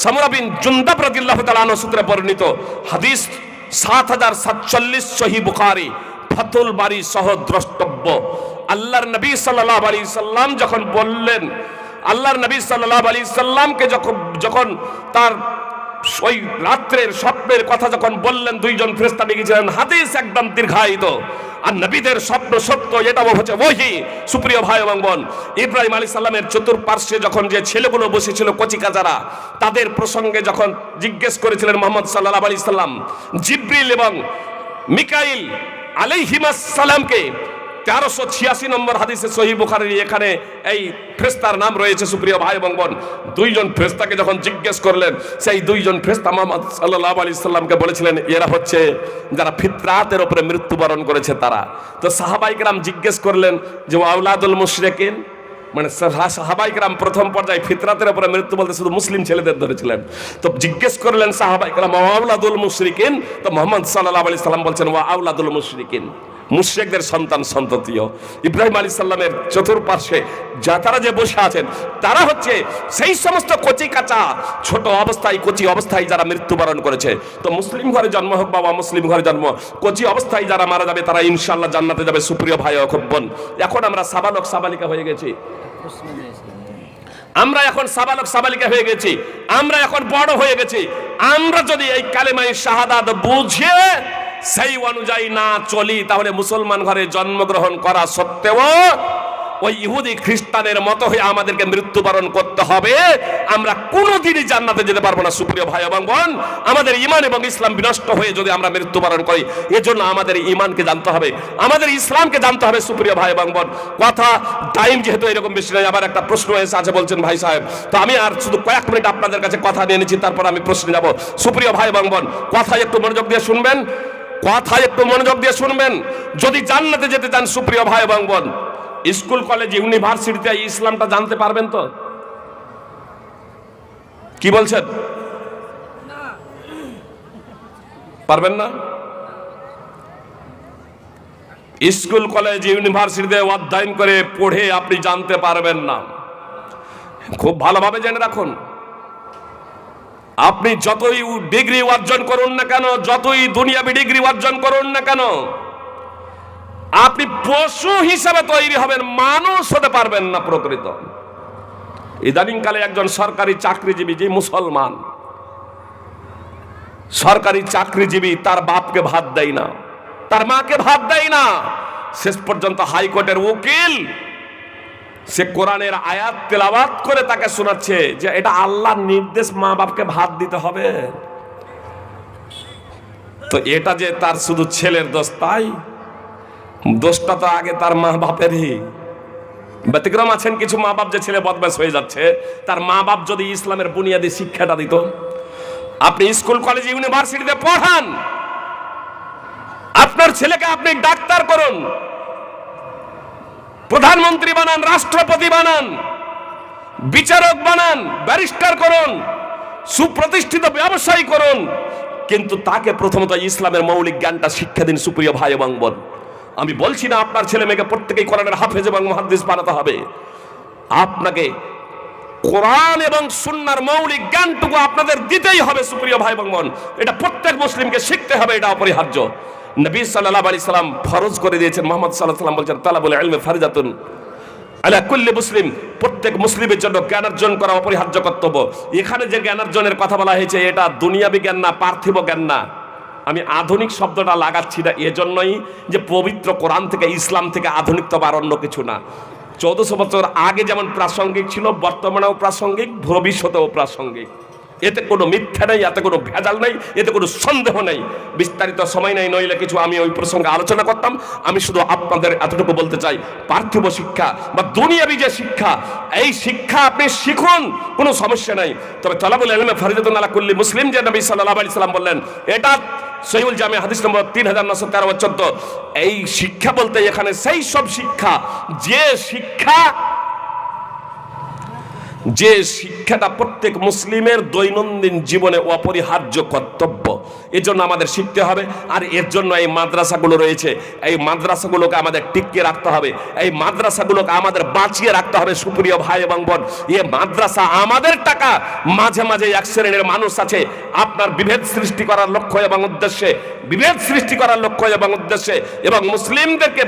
সামরা বিন জুনদাব রাদিয়াল্লাহু তাআলা আনহু সূত্রে বর্ণিত হাদিস 7047, সহিহ বুখারী ফাতুল বারী সহ দ্রষ্টব্য। আল্লাহর নবী সাল্লাল্লাহু আলাইহি সাল্লাম যখন বললেন, আল্লাহর নবী সাল্লাল্লাহু আলাইহি সাল্লামকে যখন তার ওই রাত্রের স্বপ্নের কথা যখন বললেন, দুইজন ফেরেশতা গিয়েছিলেন। হাদিস একদম দীর্ঘায়িত, আর নবীদের স্বপ্ন সত্য, এটাও হচ্ছে ওহী। সুপ্রিয় ভাই এবং বোন, ইব্রাহিম আলাইহিস সালামের চতুর্পার্শ্বে যখন যে ছেলেগুলো বসেছিল কচিকাচারা, তাদের প্রসঙ্গে যখন জিজ্ঞেস করেছিলেন মুহাম্মদ সাল্লাল্লাহু আলাইহি সাল্লাম, জিবরিল এবং মিকাইল আলাইহিমাস সালামকে, 1386 নম্বর হাদিসে সহিহ বুখারীর এখানে এই ফেরেশতার নাম রয়েছে। সুপ্রিয় ভাই এবং বোন, দুইজন ফেরেশতাকে যখন জিজ্ঞেস করলেন, সেই দুইজন ফেরেশতা মুহাম্মদ সাল্লাল্লাহু আলাইহি সাল্লামকে বলেছিলেন, এরা হচ্ছে যারা ফিতরাতের উপরে মৃত্যুবরণ করেছে তারা। তো সাহাবায়ে কেরাম জিজ্ঞেস করলেন যে আওলাদুল মুশরিকিন, মানে সাহাবায়ে কেরাম প্রথম পর্যায়ে ফিতরাতের উপরে মৃত্যু বলতে শুধু মুসলিম ছেলেদের ধরেছিলেন। তো জিজ্ঞেস করলেন সাহাবায়ে কেরাম আওলাদুল মুশরিকিন, তো মুহাম্মদ সাল্লাল্লাহু আলাইহি সাল্লাম বলছেন ওয়া আওলাদুল মুশরিকিন, মুশরিকদের সন্তান সন্ততিও। ইব্রাহিম আলাইহিস সালামের চতুর্পার্শ্বে যারা যে বসে আছেন, তারা হচ্ছে সেই সমস্ত কচি কাঁচা ছোট অবস্থায়, কচি অবস্থায় যারা মৃত্যুবরণ করেছে। তো মুসলিম ঘরে জন্ম হোক বা মুসলিম ঘরে জন্ম, কচি অবস্থায় যারা মারা যাবে তারা ইনশাআল্লাহ জান্নাতে যাবে। সুপ্রিয় ভাই ও বোন, এখন আমরা সাবালক সাবালিকা হয়ে গেছি, আমরা এখন সাবালক সাবালিকা হয়ে গেছি, আমরা এখন বড় হয়ে গেছি। আমরা যদি এই কালেমায়ে শাহাদাত বুঝে সেই অনুযায়ী না চলি, তাহলে মুসলমান ঘরে জন্মগ্রহণ করা সত্ত্বেও ওই ইহুদি খ্রিস্টানের মতো হয়ে আমাদেরকে মৃত্যুবরণ করতে হবে। আমরা কোনোদিনই জান্নাতে যেতে পারবো না। সুপ্রিয় ভাই এবং বোন, আমাদের ঈমান এবং ইসলাম বিনষ্ট হয়ে যদি আমরা মৃত্যুবরণ করি, এজন্য আমাদের ঈমানকে জানতে হবে, আমাদের ইসলামকে জানতে হবে। সুপ্রিয় ভাই এবং বোন, কথা টাইম যেহেতু এরকম বেশি নয়, আবার একটা প্রশ্ন এসে আছে বলছেন ভাই সাহেব, তো আমি আর শুধু কয়েক মিনিট আপনাদের কাছে কথা নিয়ে নিচ্ছি, তারপর আমি প্রশ্নে যাব। সুপ্রিয় ভাই এবং বোন, কথায় একটু মনোযোগ দিয়ে শুনবেন, কথায় একটু মনোযোগ দিয়ে শুনবেন। যদি জান্নাতে যেতে চান সুপ্রিয় ভাই এবং বোন, স্কুল কলেজ ইউনিভার্সিটিতে ইসলামটা জানতে পারবেন তো? কি বলছেন? পারবেন না? স্কুল কলেজ ইউনিভার্সিটিতে অধ্যয়ন করে পড়ে আপনি জানতে পারবেন না। খুব ভালোভাবে জেনে রাখুন, আপনি যতই ডিগ্রি অর্জন করুন না কেন, যতই দুনিয়াবি ডিগ্রি অর্জন করুন না কেন, আপনি পশু হিসাবে তৈরি হবেন, মানুষ হতে পারবেন না প্রকৃত। ইদানিংকালে একজন সরকারি চাকরিজীবী, যে মুসলমান সরকারি চাকরিজীবী, তার বাপকে ভাত দেয় না, তার মাকে ভাত দেয় না, শেষ পর্যন্ত হাইকোর্টের উকিল সে কোরআনের আয়াত তেলাওয়াত করে তাকে শোনাচ্ছে যে এটা আল্লাহর নির্দেশ, মা বাপকে ভাত দিতে হবে। তো এটা যে তার শুধু ছেলের দোষ, তাই দোষটা তো আগে তার মা বাপেরই। ব্যতিক্রম আছেন কিছু মা বাপ, যে ছেলে বদমাশ হয়ে যাচ্ছে, তার মা বাপ যদি ইসলামের বুনিয়াদী শিক্ষাটা দিত। আপনি স্কুল কলেজ ইউনিভার্সিটিতে পড়ান, আপনার ছেলেকে আপনি ডাক্তার করুন, প্রধানমন্ত্রী বানান, রাষ্ট্রপতি বানান, বিচারক বানান, ব্যারিস্টার করুন, সুপ্রতিষ্ঠিত ব্যবসায়ী করুন, কিন্তু তাকে প্রথমত ইসলামের মৌলিক জ্ঞানটা শিক্ষা দিন। সুপ্রিয় ভাই এবং বোন, আমি বলছি না আপনার ছেলে মেয়েকে প্রত্যেকেই কোরআনের হাফেজ এবং মুহাদ্দিস বানাতে হবে। আপনাকে কোরআন এবং সুন্নাহর মৌলিক জ্ঞানটুকু আপনাদের দিতেই হবে সুপ্রিয় ভাই এবং বোন। এটা প্রত্যেক মুসলিমকে শিখতে হবে, এটা অপরিহার্য। নবী সাল্লাল্লাহু আলাইহি সাল্লাম ফরজ করে দিয়েছেন, মুহাম্মদ সাল্লাল্লাহু আলাইহি সাল্লাম বলেছেন তালাবুল ইলমি ফারিদাতুন আলা কুল্লি মুসলিম, প্রত্যেক মুসলিমের জন্য জ্ঞান অর্জন করা অপরিহার্য কর্তব্য। এখানে যে জ্ঞান অর্জনের কথা বলা হয়েছে এটা দুনিয়াবি জ্ঞান না, পার্থিব জ্ঞান না। আমি আধুনিক শব্দটা লাগাচ্ছি না এজন্যই যে পবিত্র কোরআন থেকে, ইসলাম থেকে আধুনিকতম আর অন্য কিছু না। 1400 বছর আগে যেমন প্রাসঙ্গিক ছিল, বর্তমানেও প্রাসঙ্গিক, ভবিষ্যতেও প্রাসঙ্গিক। এতে কোনো মিথ্যা নেই, এতে কোনো ভেজাল নেই, এতে কোনো সন্দেহ নেই। বিস্তারিত সময় নেই, নইলে কিছু আমি ওই প্রসঙ্গে আলোচনা করতাম। আমি শুধু আপনাদের এতটুকু বলতে চাই, পার্থিব শিক্ষা বা দুনিয়াবি যে শিক্ষা, এই শিক্ষা আপনি শিখুন, কোনো সমস্যা নাই। তবে তালাবুল ইলমি ফারিদাতুন আলা কুল্লি মুসলিম যে নবী সাল্লাল্লাহু আলাইহি সাল্লাম বললেন, এটা সহিহুল জামি হাদিস নম্বর 3913-14। এই শিক্ষা বলতে এখানে সেই সব শিক্ষা যে শিক্ষাটা প্রত্যেক মুসলিমের দৈনন্দিন জীবনে অপরিহার্য কর্তব্য, এজন্য আমাদের শিখতে হবে। আর এর জন্য এই মাদ্রাসাগুলো রয়েছে, এই মাদ্রাসাগুলোকে আমাদের টিকিয়ে রাখতে হবে, এই মাদ্রাসাগুলোকে আমাদের বাঁচিয়ে রাখতে হবে। সুপ্রিয় ভাই এবং বোন, এই মাদ্রাসা আমাদের টাকা। মাঝে মাঝে এক শ্রেণীর মানুষ আছে আপনার বিভেদ সৃষ্টি করার লক্ষ্য এবং উদ্দেশ্যে, এবং মুসলিমদেরকে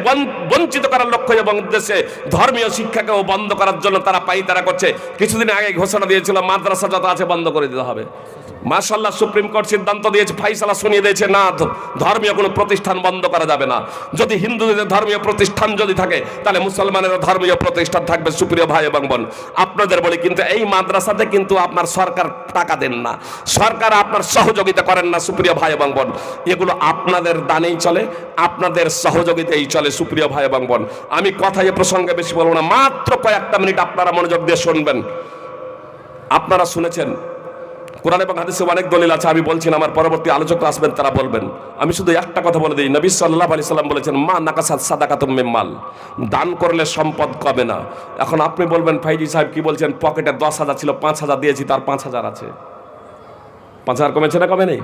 বঞ্চিত করার লক্ষ্য এবং উদ্দেশ্যে ধর্মীয় শিক্ষাকেও বন্ধ করার জন্য তারা পায়তারা করছে। কিছুদিন আগে ঘোষণা দিয়েছিল মাদ্রাসা যত আছে বন্ধ করে দিতে হবে। মাশাআল্লাহ, সুপ্রিম কোর্ট সিদ্ধান্ত দিয়েছে, ফাইসালা শুনিয়ে দিয়েছে, না ধর্মীয় কোনো প্রতিষ্ঠান বন্ধ করা যাবে না। যদি হিন্দুদের ধর্মীয় প্রতিষ্ঠান যদি থাকে, তাহলে মুসলমানের ধর্মীয় প্রতিষ্ঠান থাকবে। সুপ্রিয় ভাই এবং বোন, আপনাদের বলি, কিন্তু এই মাদ্রাসাতে কিন্তু আপনার সরকার টাকা দেন না, সরকার আপনার সহযোগিতা করেন না। সুপ্রিয় ভাই এবং বোন, এগুলো আপনাদের দানেই চলে, আপনাদের সহযোগিতাই চলে। সুপ্রিয় ভাই এবং বোন, আমি কথা এ প্রসঙ্গে বেশি বলবো না, মাত্র কয়েকটা মিনিট আপনারা মনোযোগ দিয়ে শুনবেন। আপনারা শুনেছেন কোরআন এবং হাদিসে অনেক দলিল আছে, আমি বলছি না, আমার পরবর্তী আলোচকরা আসবেন তারা বলবেন। আমি শুধু একটা কথা বলে দিই, নবী সাল্লাল্লাহু আলাইহি সাল্লাম বলেছেন, মা নাকাসাত সাদাকাতুম মিন মাল, দান করলে সম্পদ কমে না। এখন আপনি বলবেন, ফাইজি সাহেব কি বলছেন, পকেটে 10,000 ছিল, 5,000 দিয়েছি, তার 5,000 আছে, 5,000 কমেছে না কমে নেই?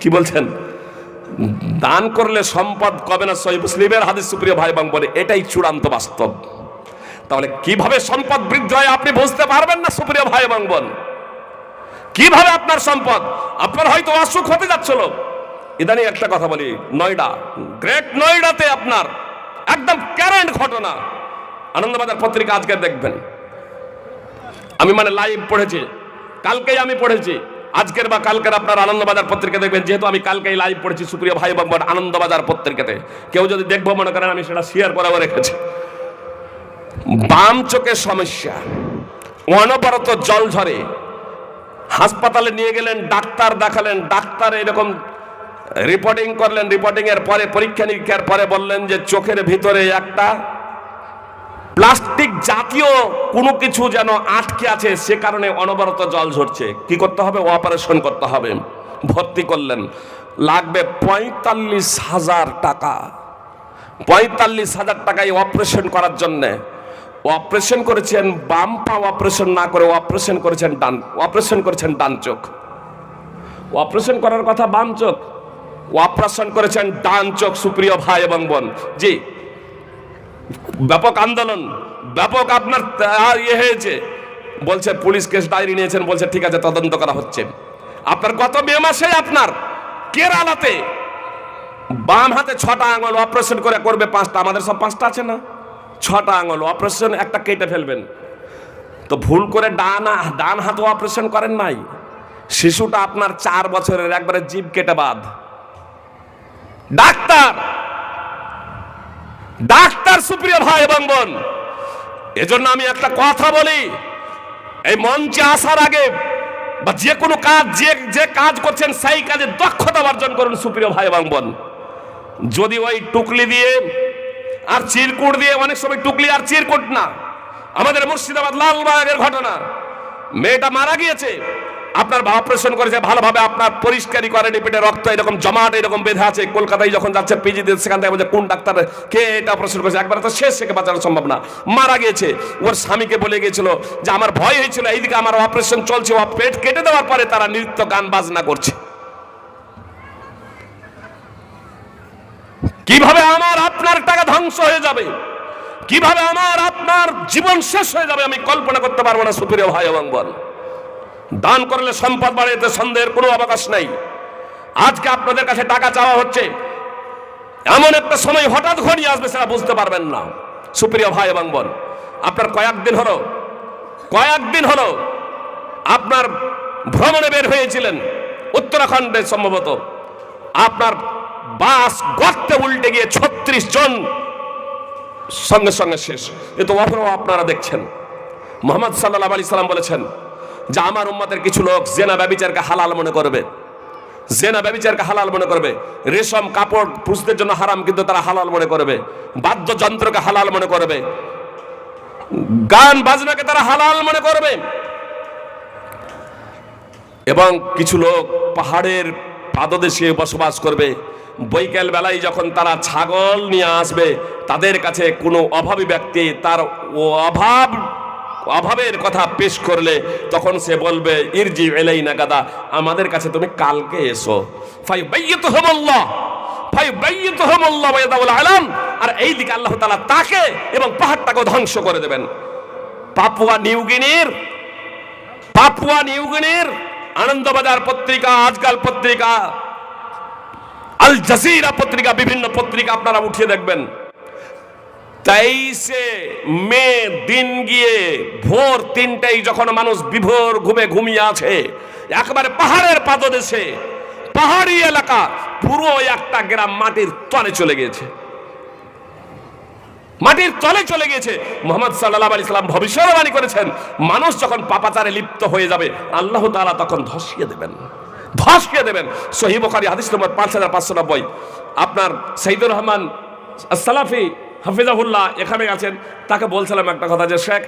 কি বলছেন? দান করলে সম্পদ কমে না, সহিহ মুসলিমের হাদিস। সুপ্রিয় ভাই এবং বোন, এটাই চূড়ান্ত বাস্তব। তাহলে কিভাবে সম্পদ বৃদ্ধি হয় আপনি বুঝতে পারবেন না। সুপ্রিয় ভাই এবং বোন, কিভাবে আপনার সম্পদ, আপনার হয়তো অসুখ হতে যাচ্ছিল। ইদানিং একটা কথা বলি, নয়ডা, গ্রেট নয়ডাতে আপনার একদম কারেন্ট ঘটনা, আনন্দবাজার পত্রিকা আজকে দেখবেন। আমি লাইভ পড়েছি, কালকেই আমি পড়েছি, আজকের বা কালকের আপনার আনন্দবাজার পত্রিকা দেখবেন, যেহেতু আমি কালকেই লাইভ পড়েছি। সুপ্রিয় ভাই এবং বোন, আনন্দবাজার পত্রিকাতে কেউ যদি দেখবো মনে করেন আমি সেটা শেয়ার করাও রেখেছি। বাম চোখের সমস্যা, অনবরত জল ঝরে, হাসপাতালে নিয়ে গেলেন, ডাক্তার দেখালেন, ডাক্তার এরকম রিপোর্টিং করলেন, রিপোর্টিং এর পরে পরীক্ষা নিরীক্ষার পরে বললেন যে চোখের ভিতরে একটা প্লাস্টিক জাতীয় কোনো কিছু যেন আটকে আছে, সে কারণে অনবরত জল ঝরছে। কি করতে হবে? অপারেশন করতে হবে। ভর্তি করলেন, লাগবে 45,000 টাকা। 45,000 টাকায় অপারেশন করার জন্যে। অপারেশন করেছেন বাম পা, অপারেশন না করে অপারেশন করেছেন ডান চোখ। অপারেশন করার কথা বাম চোখ, অপারেশন করেছেন ডান চোখ। সুপ্রিয় ভাই এবং বোন, জি, ব্যাপক আন্দোলন, ব্যাপক আপনার হয়েছে। বলছে পুলিশ কেস ডায়েরি নিয়েছেন, বলছে ঠিক আছে তদন্ত করা হচ্ছে। আপনার গত মে মাসে আপনার কেরালাতে বাম হাতে 6টা আঙুল অপারেশন করে করবে 5টা, আমাদের সব 5টা আছে না, 6টা আঙুল অপারেশন, একটা কেটে ফেলবেন। তো ভুল করে ডান হাতে অপারেশন করেন নাই, শিশুটা আপনার 4 বছরের, একবারে জিভ কেটে বাদ। ডাক্তার সুপ্রিয় ভাই এবং বোন, এজন্য আমি একটা কথা বলি, এই মঞ্চে আসার আগে বা যে কোনো কাজ, যে কাজ করছেন সেই কাজে দক্ষতা অর্জন করুন। সুপ্রিয় ভাই এবং বোন, যদি ওই টুকলি দিয়ে আর চিরকুট দিয়ে, অনেক সময় টুকলি আর চিরকুট না, আমাদের মুর্শিদাবাদ লালবাগের ঘটনা, মেয়েটা মারা গিয়েছে, আপনার অপারেশন করেছে ভালোভাবে, আপনার পরিষ্কারই করেনি, পেটে রক্ত এরকম জমাট এরকম বেঁধে আছে। কলকাতায় যখন যাচ্ছে পিজিতে, সেখান থেকে বলছে কোন ডাক্তার কে এটা অপারেশন করেছে, একবার তো শেষ থেকে বাঁচানো সম্ভব না, মারা গিয়েছে। ওর স্বামীকে বলে গিয়েছিল যে আমার ভয় হয়েছিল, এইদিকে আমার অপারেশন চলছে, ও পেট কেটে দেওয়ার পরে তারা নৃত্য গান বাজনা করছে। কিভাবে আমার আপনার টাকা ধ্বংস হয়ে যাবে, কিভাবে আমার আপনার জীবন শেষ হয়ে যাবে আমি কল্পনা করতে পারবো না। সুপ্রিয় ভাই এবং বোন, দান করলে সম্পদ বাড়ে, এতে সন্দেহের কোনো অবকাশ নেই। আজকে আপনাদের কাছে টাকা চাওয়া হচ্ছে, এমন একটা সময় হঠাৎ ঘনিয়ে আসবে সেটা বুঝতে পারবেন না। সুপ্রিয় ভাই এবং বোন, আপনার কয়েকদিন হলো আপনার ভ্রমণে বের হয়েছিলেন উত্তরাখণ্ডে, সম্ভবত আপনার বাস গর্তে উল্টে গিয়ে 36 জন সঙ্গে সঙ্গে শেষ। এ তো অপরাধ আপনারা দেখছেন। মুহাম্মদ সাল্লাল্লাহু আলাইহি সাল্লাম বলেছেন যে আমার উম্মতের কিছু লোক জেনা ব্যভিচারকে হালাল মনে করবে, রেশম কাপড় পুরুষদের জন্য হারাম কিন্তু তারা হালাল মনে করবে, বাদ্যযন্ত্রকে হালাল মনে করবে, গান বাজনাকে তারা হালাল মনে করবে, এবং কিছু লোক পাহাড়ের পাদদেশে বসবাস করবে। বৈকাল বেলায় যখন তারা ছাগল নিয়ে আসবে, তাদের কাছে কোনো অভাবী ব্যক্তি তার অভাবের কথা পেশ করলে তখন সে বলবে ইরজি ইলাইনা গাদা, আমাদের কাছে তুমি কালকে এসো। ফায়ুবাইয়িতুহুমুল্লাহ ওয়া ইয়াদাউল আলাম, আর এই দিকে আল্লাহ তাআলা তাকে এবং পাহাড়টাকে ধ্বংস করে দেবেন। পাপুয়া নিউগিনির আনন্দবাজার পত্রিকা, আজকাল পত্রিকা, আল জাজিরা পত্রিকা, বিভিন্ন পত্রিকা আপনারা উঠিয়ে দেখবেন, 23 মে দিন গিয়ে ভোর 3টায় যখন মানুষ বিভোর ঘুমিয়ে আছে, একেবারে পাহাড়ের পাদদেশে, পাহাড়ি এলাকা, পুরো একটা গ্রাম মাটির তলে চলে গিয়েছে। মুহাম্মদ সাল্লাল্লাহু আলাইহি সাল্লাম ভবিষ্যদ্বাণী করেছেন, মানুষ যখন পাপাচারে লিপ্ত হয়ে যাবে আল্লাহ তাআলা তখন ধসিয়ে দেবেন। সহিহ বুখারী হাদিস নম্বর 5590। আপনার সাইদুর রহমান আস-সালাফি হাফিজাহুল্লাহ এখানে আছেন, তাকে বলছিলাম একটা কথা যে শেখ,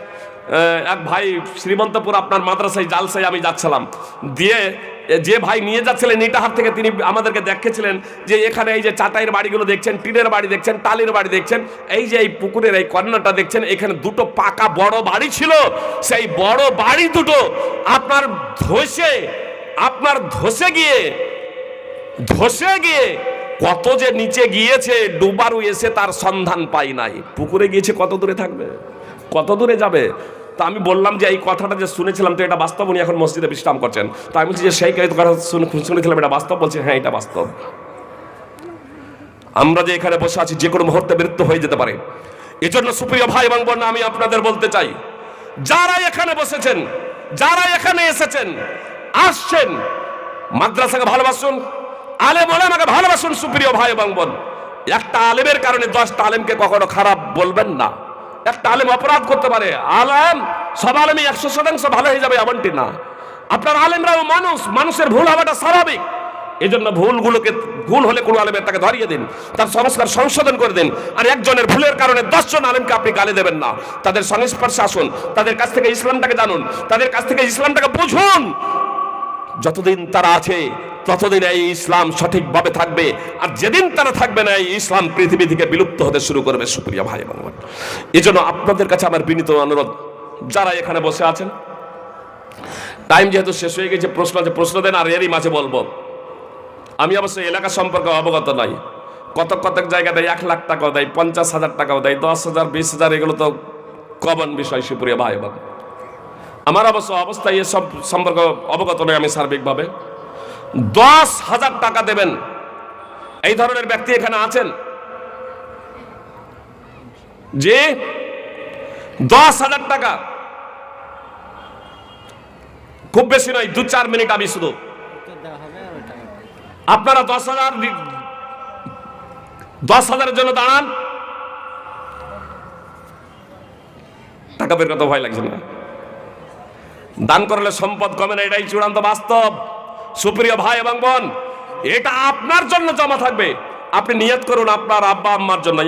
এক ভাই শ্রীমন্তপুর আপনার মাদ্রাসায় জালসায় আমি যাচ্ছিলাম, দিয়ে যে ভাই নিয়ে যাচ্ছিলেন ইটাহার থেকে, তিনি আমাদেরকে দেখেছিলেন যে এখানে এই যে চাটাইয়ের বাড়িগুলো দেখছেন, টিনের বাড়ি দেখছেন, টালির বাড়ি দেখছেন, এই যে এই পুকুরের এই কর্নারটা দেখছেন, এখানে দুটো পাকা বড় বাড়ি ছিল। সেই বড় বাড়ি দুটো আপনার ধসে গিয়ে কত যে নিচে গিয়েছে, ডুবারু এসে তার সন্ধান পাই নাই। পুকুরে গিয়েছে, কত দূরে থাকবে, কত দূরে যাবে। তা আমি বললাম যে এই কথাটা যে শুনেছিলাম তো এটা বাস্তব, উনি এখন মসজিদে বিশ্রাম করছেন। তো আমি বলছি যে সেই কথা শুনেছিলাম এটা বাস্তব, বলছে হ্যাঁ এটা বাস্তব। আমরা যে এখানে বসে আছি যে কোনো মুহূর্তে মৃত্যু হয়ে যেতে পারে। এজন্য সুপ্রিয় ভাই এবং বোন, আমি আপনাদের বলতে চাই, যারা এখানে বসেছেন, যারা এখানে এসেছেন, আসছেন, মাদ্রাসাকে ভালোবাসুন, আলেম ওলামাকে ভালোবাসুন। সুপ্রিয় ভাই এবং বোন, একটা আলেমের কারণে 10টা আলেমকে কখনো খারাপ বলবেন না। একটা আলেম অপরাধ করতে পারে, সব আলেমই 100% ভালো হয়ে যাবে এমনটি না। আপনার আলেমরাও মানুষের ভুল হওয়াটা স্বাভাবিক। এই জন্য ভুল হলে কোনো আলেমের তাকে ধরিয়ে দিন, তার সংস্কার সংশোধন করে দিন। আর একজনের ভুলের কারণে 10 জন আলেমকে আপনি গালি দেবেন না। তাদের সংস্পর্শে আসুন, তাদের কাছ থেকে ইসলামটাকে জানুন, তাদের কাছ থেকে ইসলামটাকে বুঝুন। যতদিন তারা আছে ততদিন এই ইসলাম সঠিকভাবে থাকবে, আর যেদিন তারা থাকবে না, এই ইসলাম পৃথিবী থেকে বিলুপ্ত হতে শুরু করবে। সুপ্রিয় ভাই এবং বোন, এই জন্য আপনাদের কাছে আমার বিনীত অনুরোধ, যারা এখানে বসে আছেন, টাইম যেহেতু শেষ হয়ে গেছে, প্রশ্ন দেন, আর এরই মাঝে বলবো, আমি অবশ্যই এলাকা সম্পর্কে অবগত নই। কতক জায়গা দেয় 1 লাখ টাকাও দেয়, 50,000 টাকাও দেয়, 10,000 20,000, এগুলো তো কমন বিষয়। সুপ্রিয় ভাই এবং আমার অবস্থা এসব সম্পর্কে অবগত নয় আমি সার্বিকভাবে। 10,000 টাকা দেবেন, এই ধরনের ব্যক্তি এখানে আছেন? যে 10,000 টাকা খুব বেশি নয়, 2-4 মিনিট আমি শুধু, আপনারা 10,000-এর জন্য দাঁড়ান। টাকা বের কত ভয় লাগছে না? দান করলে সম্পদ কমে না, এটাই চূড়ান্ত বাস্তব। সুপ্রিয় ভাই এবং বোন, এটা আপনার জন্য জমা থাকবে। আপনি নিয়ত করুন আপনার আব্বা আম্মার জন্য।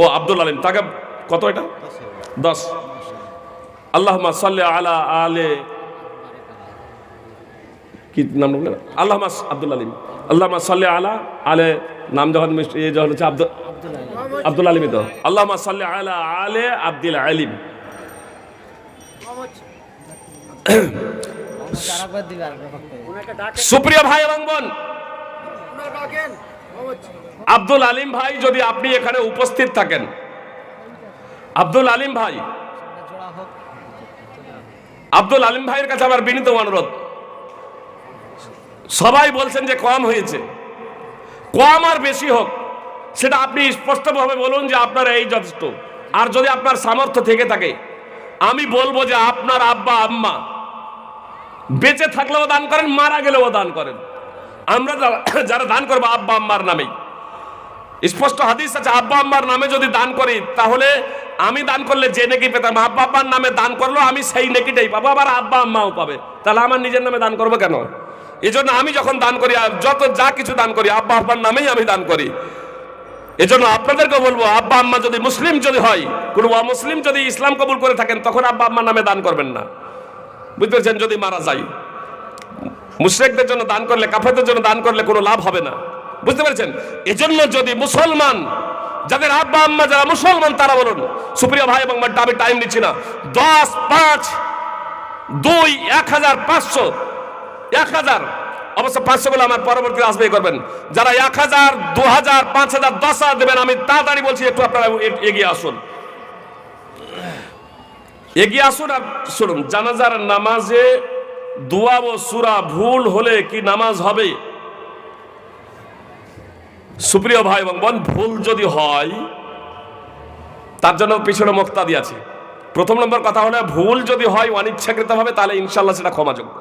ও আব্দুল আলিম, তাকে কত? এটা 10। আল্লাহুম্মা সাল্লি আলা আলে, কি নাম বললেন? আল্লাহুম্মা আব্দুল আলিম, আল্লাহুম্মা সাল্লি আলা আলে, নাম যখন হচ্ছে আব্দুল আলিম, তো আল্লাহুম্মা সাল্লি আলা আলে আব্দুল আলিম। সুপ্রিয় ভাই এবং বোন, আব্দুল আলিম ভাই, যদি আপনি এখানে উপস্থিত থাকেন, আব্দুল আলিম ভাই, আব্দুল আলিম ভাইয়ের কাছে আমার বিনীত অনুরোধ, সবাই বলছেন যে কম হয়েছে, কম আর বেশি হোক সেটা আপনি স্পষ্টভাবে বলুন যে আপনার এই যথেষ্ট। আর যদি আপনার সামর্থ্য থেকে থাকে, আমি বলবো যে আপনার আব্বা আম্মা বেঁচে থাকলেও দান করেন, মারা গেলেও দান করেন। আমরা যারা দান করবো আব্বা আম্মার নামেই, স্পষ্ট হাদিস আছে, আব্বা আম্মার নামে যদি দান করি তাহলে আমি দান করলে যে নেকি পেতাম, আব্বা আব্বার নামে দান করলো আমি সেই নেকিটাই পাবো, আবার আব্বা আম্মাও পাবে, তাহলে আমার নিজের নামে দান করবো কেন? এই জন্য আমি যখন দান করি, যত যা কিছু দান করি আব্বা আব্বার নামেই আমি দান করি। এজন্য আপনাদেরকে বলবো, আব্বা আম্মা যদি মুসলিম যদি হয়, কোনো অমুসলিম যদি ইসলাম কবুল করে থাকেন, তখন আব্বা আম্মার নামে দান করবেন না, বুঝতে পেরেছেন? যদি মারা যায়, মুশরিকদের জন্য দান করলে, কাফেরদের জন্য দান করলে কোনো লাভ হবে না, বুঝতে পেরেছেন? এজন্য যদি মুসলমান, যাদের আব্বা আম্মা যারা মুসলমান, তারা বলুন। সুপ্রিয় ভাই এবং আমি টাইম নিচ্ছি না, 10, 5, 2, 1500, 1000, অবশ্য 500 বলে আমার পরবর্তী আসবে করবেন। যারা 1000, 2000, 5000, 10,000 দেবেন, আমি তাড়াতাড়ি বলছি, একটু আপনারা এগিয়ে আসুন, এগিয়ে আসুন। আর শুনুন, জানাজার নামাজে দোয়া ও সূরা ভুল হলে কি নামাজ হবে? সুপ্রিয় ভাই এবং বোন, ভুল যদি হয় তার জন্য পিছনে মুক্তাদি আছে। প্রথম নম্বর কথা হলো, ভুল যদি হয় অনিচ্ছাকৃতভাবে, তাহলে ইনশাআল্লাহ সেটা ক্ষমাযোগ্য,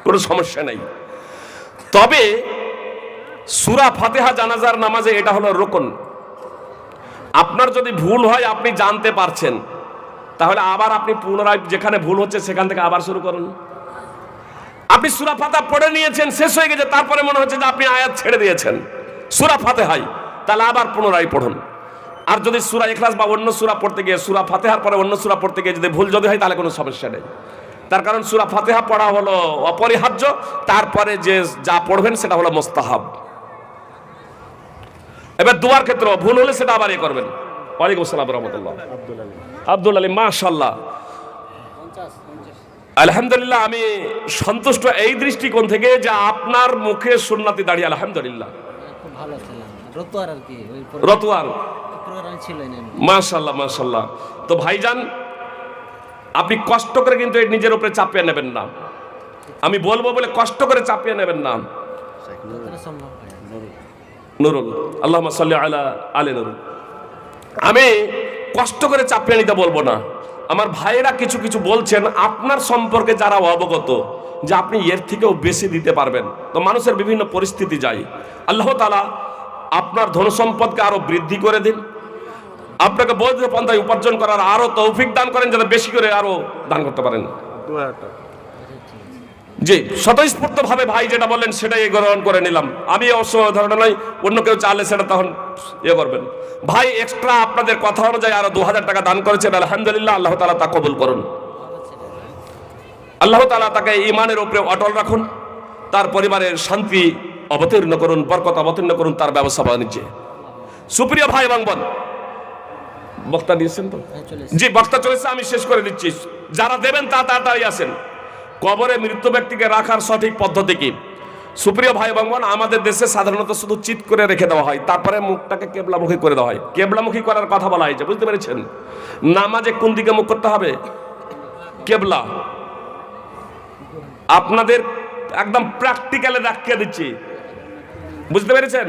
কোনো সমস্যা নেই। তবে সূরা ফাতিহা জানাজার নামাজে এটা হলো রুকন। আপনার যদি ভুল হয়, আপনি জানতে পারছেন, তাহলে আবার আপনি পুনরায় যেখানে ভুল হচ্ছে সেখান থেকে আবার শুরু করুন। আপনি সূরা ফাতিহা পড়ে নিয়েছেন, শেষ হয়ে গেছে, তারপরে মনে হচ্ছে যে আপনি আয়াত ছেড়ে দিয়েছেন সূরা ফাতিহায়, তাহলে আবার পুনরায় পড়ুন। আর যদি সূরা ইখলাস বা অন্য সূরা পড়তে গিয়ে, সূরা ফাতিহার পরে অন্য সূরা পড়তে গিয়ে যদি ভুল যদি হয়, তাহলে কোনো সমস্যা নেই। তার কারণ সূরা ফাতিহা পড়া হলো অপরিহার্য, তারপরে যে যা পড়বেন সেটা হলো মুস্তাহাব। এবার দুয়ার ক্ষেত্রে ভুল হলে সেটা আবার করবেন। ওয়ালাইকুম আসসালাম রাহমাতুল্লাহ। আব্দুল আলী, মাশাআল্লাহ, আলহামদুলিল্লাহ। আমি সন্তুষ্ট এই দৃষ্টিকোণ থেকে যে আপনার মুখে সুন্নাতি দাঁড়িয়ে, আলহামদুলিল্লাহ, খুব ভালো ছিলাম, রতুয়ার আর কি, ওই রতুয়ার, প্রোগ্রাম ছিলেন, মাশাআল্লাহ মাশাআল্লাহ। তো ভাইজান, আপনি কষ্ট করে কিন্তু নিজের উপরে চাপিয়ে নেবেন না, আমি বলবো বলে কষ্ট করে চাপিয়ে নেবেন না। নুরুল, আল্লাহুম্মা সাল্লি আলা আলি নুরুল। আমি কষ্ট করে চাপিয়ে নিতে বলবো না। আমার ভাইয়েরা কিছু কিছু বলছেন আপনার সম্পর্কে, যারা অবগত যে আপনি এর থেকেও বেশি দিতে পারবেন। তো মানুষের বিভিন্ন পরিস্থিতি যায়, আল্লাহ তাআলা আপনার ধন সম্পদকে আরো বৃদ্ধি করে দিন, আপনাকে বৈধ পন্থায় উপার্জন করার আরো তৌফিক দান করেন, যাতে বেশি করে আরো দান করতে পারেন। জি, স্বতঃস্ফূর্ত ভাবে ভাই যেটা বললেন সেটাই গ্রহণ করে নিলাম। আমি অবশ্য ধারণা নয়, অন্য কেউ চাইলে সেটা তখন করবেন। ভাই এক্সট্রা আপনাদের কথা অনুযায়ী আরো 2000 টাকা দান করেছেন, আলহামদুলিল্লাহ, আল্লাহ তাআলা তা কবুল করুন। আল্লাহ তাআলা তাকে ঈমানের উপরে অটল রাখুন, তার পরিবারের শান্তি অবতীর্ণ করুন, বরকত অবতীর্ণ করুন তার ব্যবসা বাণিজ্যে। সুপ্রিয় ভাই এবং বোন, বক্তা দিয়েছেন তো? জি, বক্তা চলেছে, আমি শেষ করে দিচ্ছি। যারা দেবেন তা তাড়াতাড়ি আসেন। কবরে মৃত ব্যক্তিকে রাখার সঠিক পদ্ধতি কি? সুপ্রিয় ভাই এবং বোন, আমাদের দেশে সাধারণত শুধু চিৎ করে রেখে দেওয়া হয়, তারপরে মুখটাকে কেবলামুখী করে দেওয়া হয়। কেবলামুখী করার কথা বলা হয়েছে, বুঝতে পেরেছেন? নামাজে কোন দিকে মুখ করতে হবে? কেবলা। আপনাদের একদম প্র্যাকটিক্যালে দেখিয়ে দিচ্ছি, বুঝতে পেরেছেন?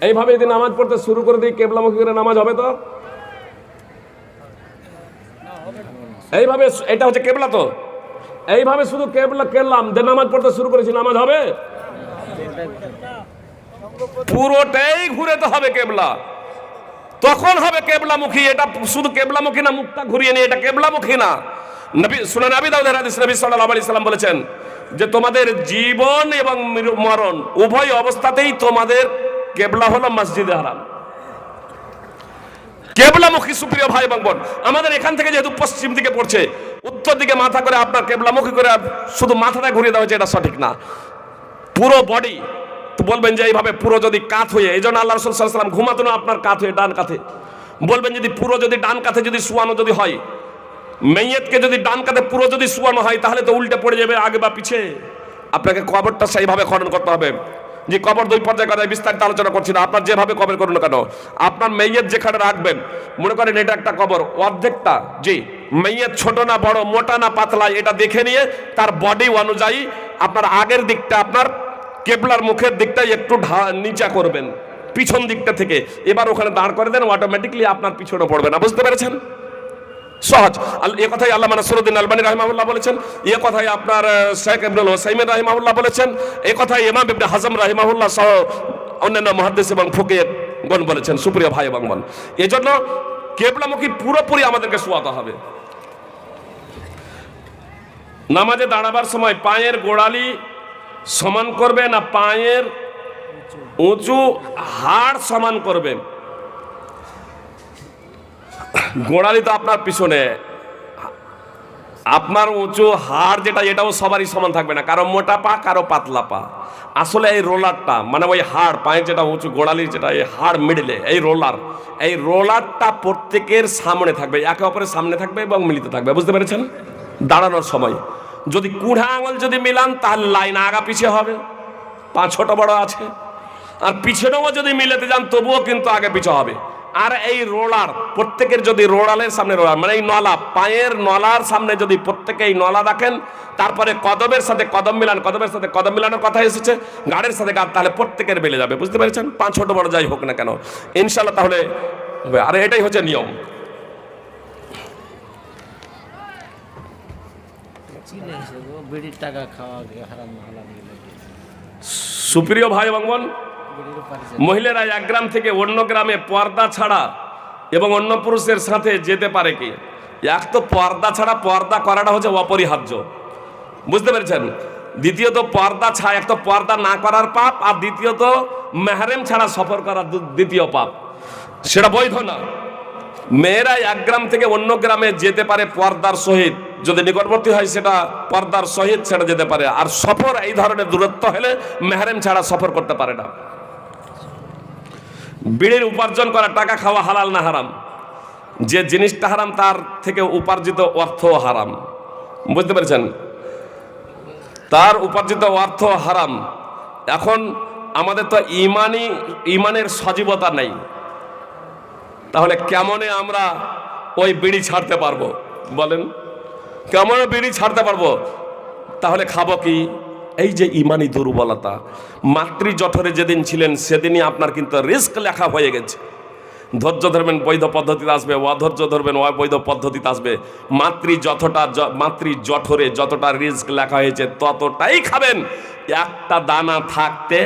এইভাবে যদি নামাজ পড়তে শুরু করে দিই, কেবলামুখী করে নামাজ হবে তো? এইভাবে, এটা হচ্ছে কেবলা তো, এইভাবে শুধু কেবলা কেলাম যে নামাজ পড়তে শুরু করেছি, নামাজ হবে? পুরোটাই ঘুরেতে হবে কেবলা, তখন হবে কেবলামুখী। এটা শুধু কেবলামুখী না, মুখটা ঘুরিয়ে নিয়ে, এটা কেবলামুখী না। নবী সুনান আবি দাউদের হাদিস, নবী সাল্লাল্লাহু আলাইহি সাল্লাম বলেছেন যে তোমাদের জীবন এবং মরণ উভয় অবস্থাতেই তোমাদের কেবলা হলো মসজিদে হারাম, কেবলামুখী। সুপ্রিয় ভাই এবং বোন, আমাদের এখান থেকে যেহেতু পশ্চিম দিকে পড়ছে, উত্তর দিকে মাথা করে আপনার কেবলামুখী করে শুধু মাথাটা ঘুরিয়ে দেওয়া হয়েছে, এটা সঠিক না। পুরো বডি, তো বলবেন যে এইভাবে পুরো যদি কাত হয়ে, এই জন্য আল্লাহ রাসূল সাল্লাল্লাহু আলাইহি ওয়াসাল্লাম ঘুমাতো না আপনার কাত হয়ে, ডান কাঁধে। বলবেন যদি পুরো যদি ডান কাঁধে যদি শোয়ানো যদি হয়, মেইয়েতকে যদি ডান কাঁধে পুরো যদি শোয়ানো হয়, তাহলে তো উল্টে পড়ে যাবে আগে বা পিছে। আপনাকে কবরটা সেইভাবে খনন করতে হবে। যে কবর দুই পর্যায়ে করা, বিস্তারিত আলোচনা করছি না। আপনার যেভাবে কবর করুন না কেন, আপনার মেয়ের যেখানে রাখবেন, মনে করেন এটা একটা কবর, অর্ধেকটা জি মেয়ের ছোট না বড়, মোটা না পাতলা, এটা দেখে নিয়ে তার বডি অনুযায়ী আপনার আগের দিকটা আপনার কেবলার মুখের দিকটা একটু নিচা করবেন পিছন দিকটা থেকে, এবার ওখানে দাঁড় করে দেন, অটোমেটিকলি আপনার পিছনে পড়বে না। বুঝতে পেরেছেন? সহজ। এ কথাই আল্লামা নাসিরুদ্দিন আলবানী রাহিমাহুল্লাহ বলেছেন, এ কথাই আপনার শেখ ইবনুল হুসাইমিন রাহিমাহুল্লাহ বলেছেন, এ কথাই ইমাম ইবনে হাজম রাহিমাহুল্লাহ সহ অন্যান্য মুহাদ্দিস এবং ফকিহগণ বলেছেন। সুপ্রিয় ভাই এবং বোন, এজন্য কিবলামুখী পুরোপুরি আমাদেরকে শোয়াতে হবে। নামাজে দাঁড়াবার সময় পায়ের গোড়ালি সমান করবে না পায়ের উঁচু হাড় সমান করবে? গোড়ালি তো আপনার পিছনে, আপনার উঁচু হাড় যেটা, এটাও সবারই সমান থাকবে না, কারো মোটা পা কারো পাতলা পা। আসলে এই রোলারটা মানে ওই হাড়, পায়ের যেটা উঁচু গোড়ালির যেটা এই হাড় মিডলে, এই রোলারটা প্রত্যেকের সামনে থাকবে, একে অপরের সামনে থাকবে এবং মিলিত থাকবে। বুঝতে পেরেছেন? দাঁড়ানোর সময় যদি কুড়া আঙুল যদি মিলান তাহলে লাইন আগা পিছিয়ে হবে, পা ছোট বড় আছে, আর পিছনেও যদি মিলাতে যান তবুও কিন্তু আগে পিছিয়ে হবে। আর এই রোলার প্রত্যেকের যদি রোলারের সামনে রোলার মানে এই নলা, পায়ের নলার সামনে যদি প্রত্যেকে এই নলা রাখেন, তারপরে কদমের সাথে কদম মিলান, কদমের সাথে কদম মিলানোর কথা এসেছে, গাড়ির সাথে গাড়, তাহলে প্রত্যেকের বেলে যাবে। বুঝতে পেরেছেন? পা ছোট বড় যাই হোক না কেন ইনশাল্লাহ তাহলে হবে। আর এটাই হচ্ছে নিয়ম। বিড়ির টাকা খাওয়া হারাম হালাল। সুপ্রিয় ভাই এবং বোন, বিড়ির পাশে মহিলারা এক গ্রাম থেকে অন্য গ্রামে পর্দা ছাড়া এবং অন্য পুরুষের সাথে যেতে পারে কি? এক তো পর্দা ছাড়া, পর্দা করাটা হচ্ছে অপরিহার্য। বুঝতে পেরেছেন? দ্বিতীয়ত পর্দা ছাড়া, এক তো পর্দা না করার পাপ, আর দ্বিতীয়ত মেহরেম ছাড়া সফর করার দ্বিতীয় পাপ, সেটা বৈধ না। মেয়েরা এক গ্রাম থেকে অন্য গ্রামে যেতে পারে পর্দার সহিত, যদি নিকটবর্তী হয় সেটা পর্দার সহিত সেটা যেতে পারে। আর সফর এই ধরনের দূরত্ব হলে মেহরেম ছাড়া সফর করতে পারে না। বিড়ির উপার্জন করা টাকা খাওয়া হালাল না হারাম? যে জিনিসটা হারাম তার থেকে উপার্জিত অর্থ হারাম। বুঝতে পেরেছেন? তার উপার্জিত অর্থ হারাম। এখন আমাদের তো ইমানের সজীবতা নেই, তাহলে কেমনে আমরা ওই বিড়ি ছাড়তে পারবো? বলেন, কেমন বিড়ি ছাড়তে পারবো? তাহলে খাবো কি? এই যে ইমানি দুর্বলতা, মাতৃ জঠরে যেদিন ছিলেন সেদিনই আপনার কিন্তু রিস্ক লেখা হয়ে গেছে। ধৈর্য ধরবেন বৈধ পদ্ধতিতে আসবে, অধৈর্য ধরবেন অবৈধ পদ্ধতিতে আসবে। মাতৃ জঠরে যতটা রিস্ক লেখা হয়েছে ততটাই খাবেন। একটা দানা থাকতে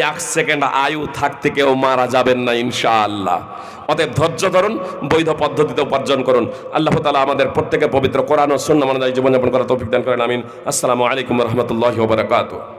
1 সেকেন্ড আয়ু থাকতে কেউ মারা যাবেন না ইনশাআল্লাহ। অতএব ধৈর্য ধরুন, বৈধ পদ্ধতিতে উপার্জন করুন। আল্লাহ তাআলা আমাদের প্রত্যেকের পবিত্র কোরআন ও সুন্নাহ অনুযায়ী জীবনযাপন করার তৌফিক দান করেন। আমিন। আসসালামু আলাইকুম ওয়া রাহমাতুল্লাহি ওয়া বারাকাতুহু।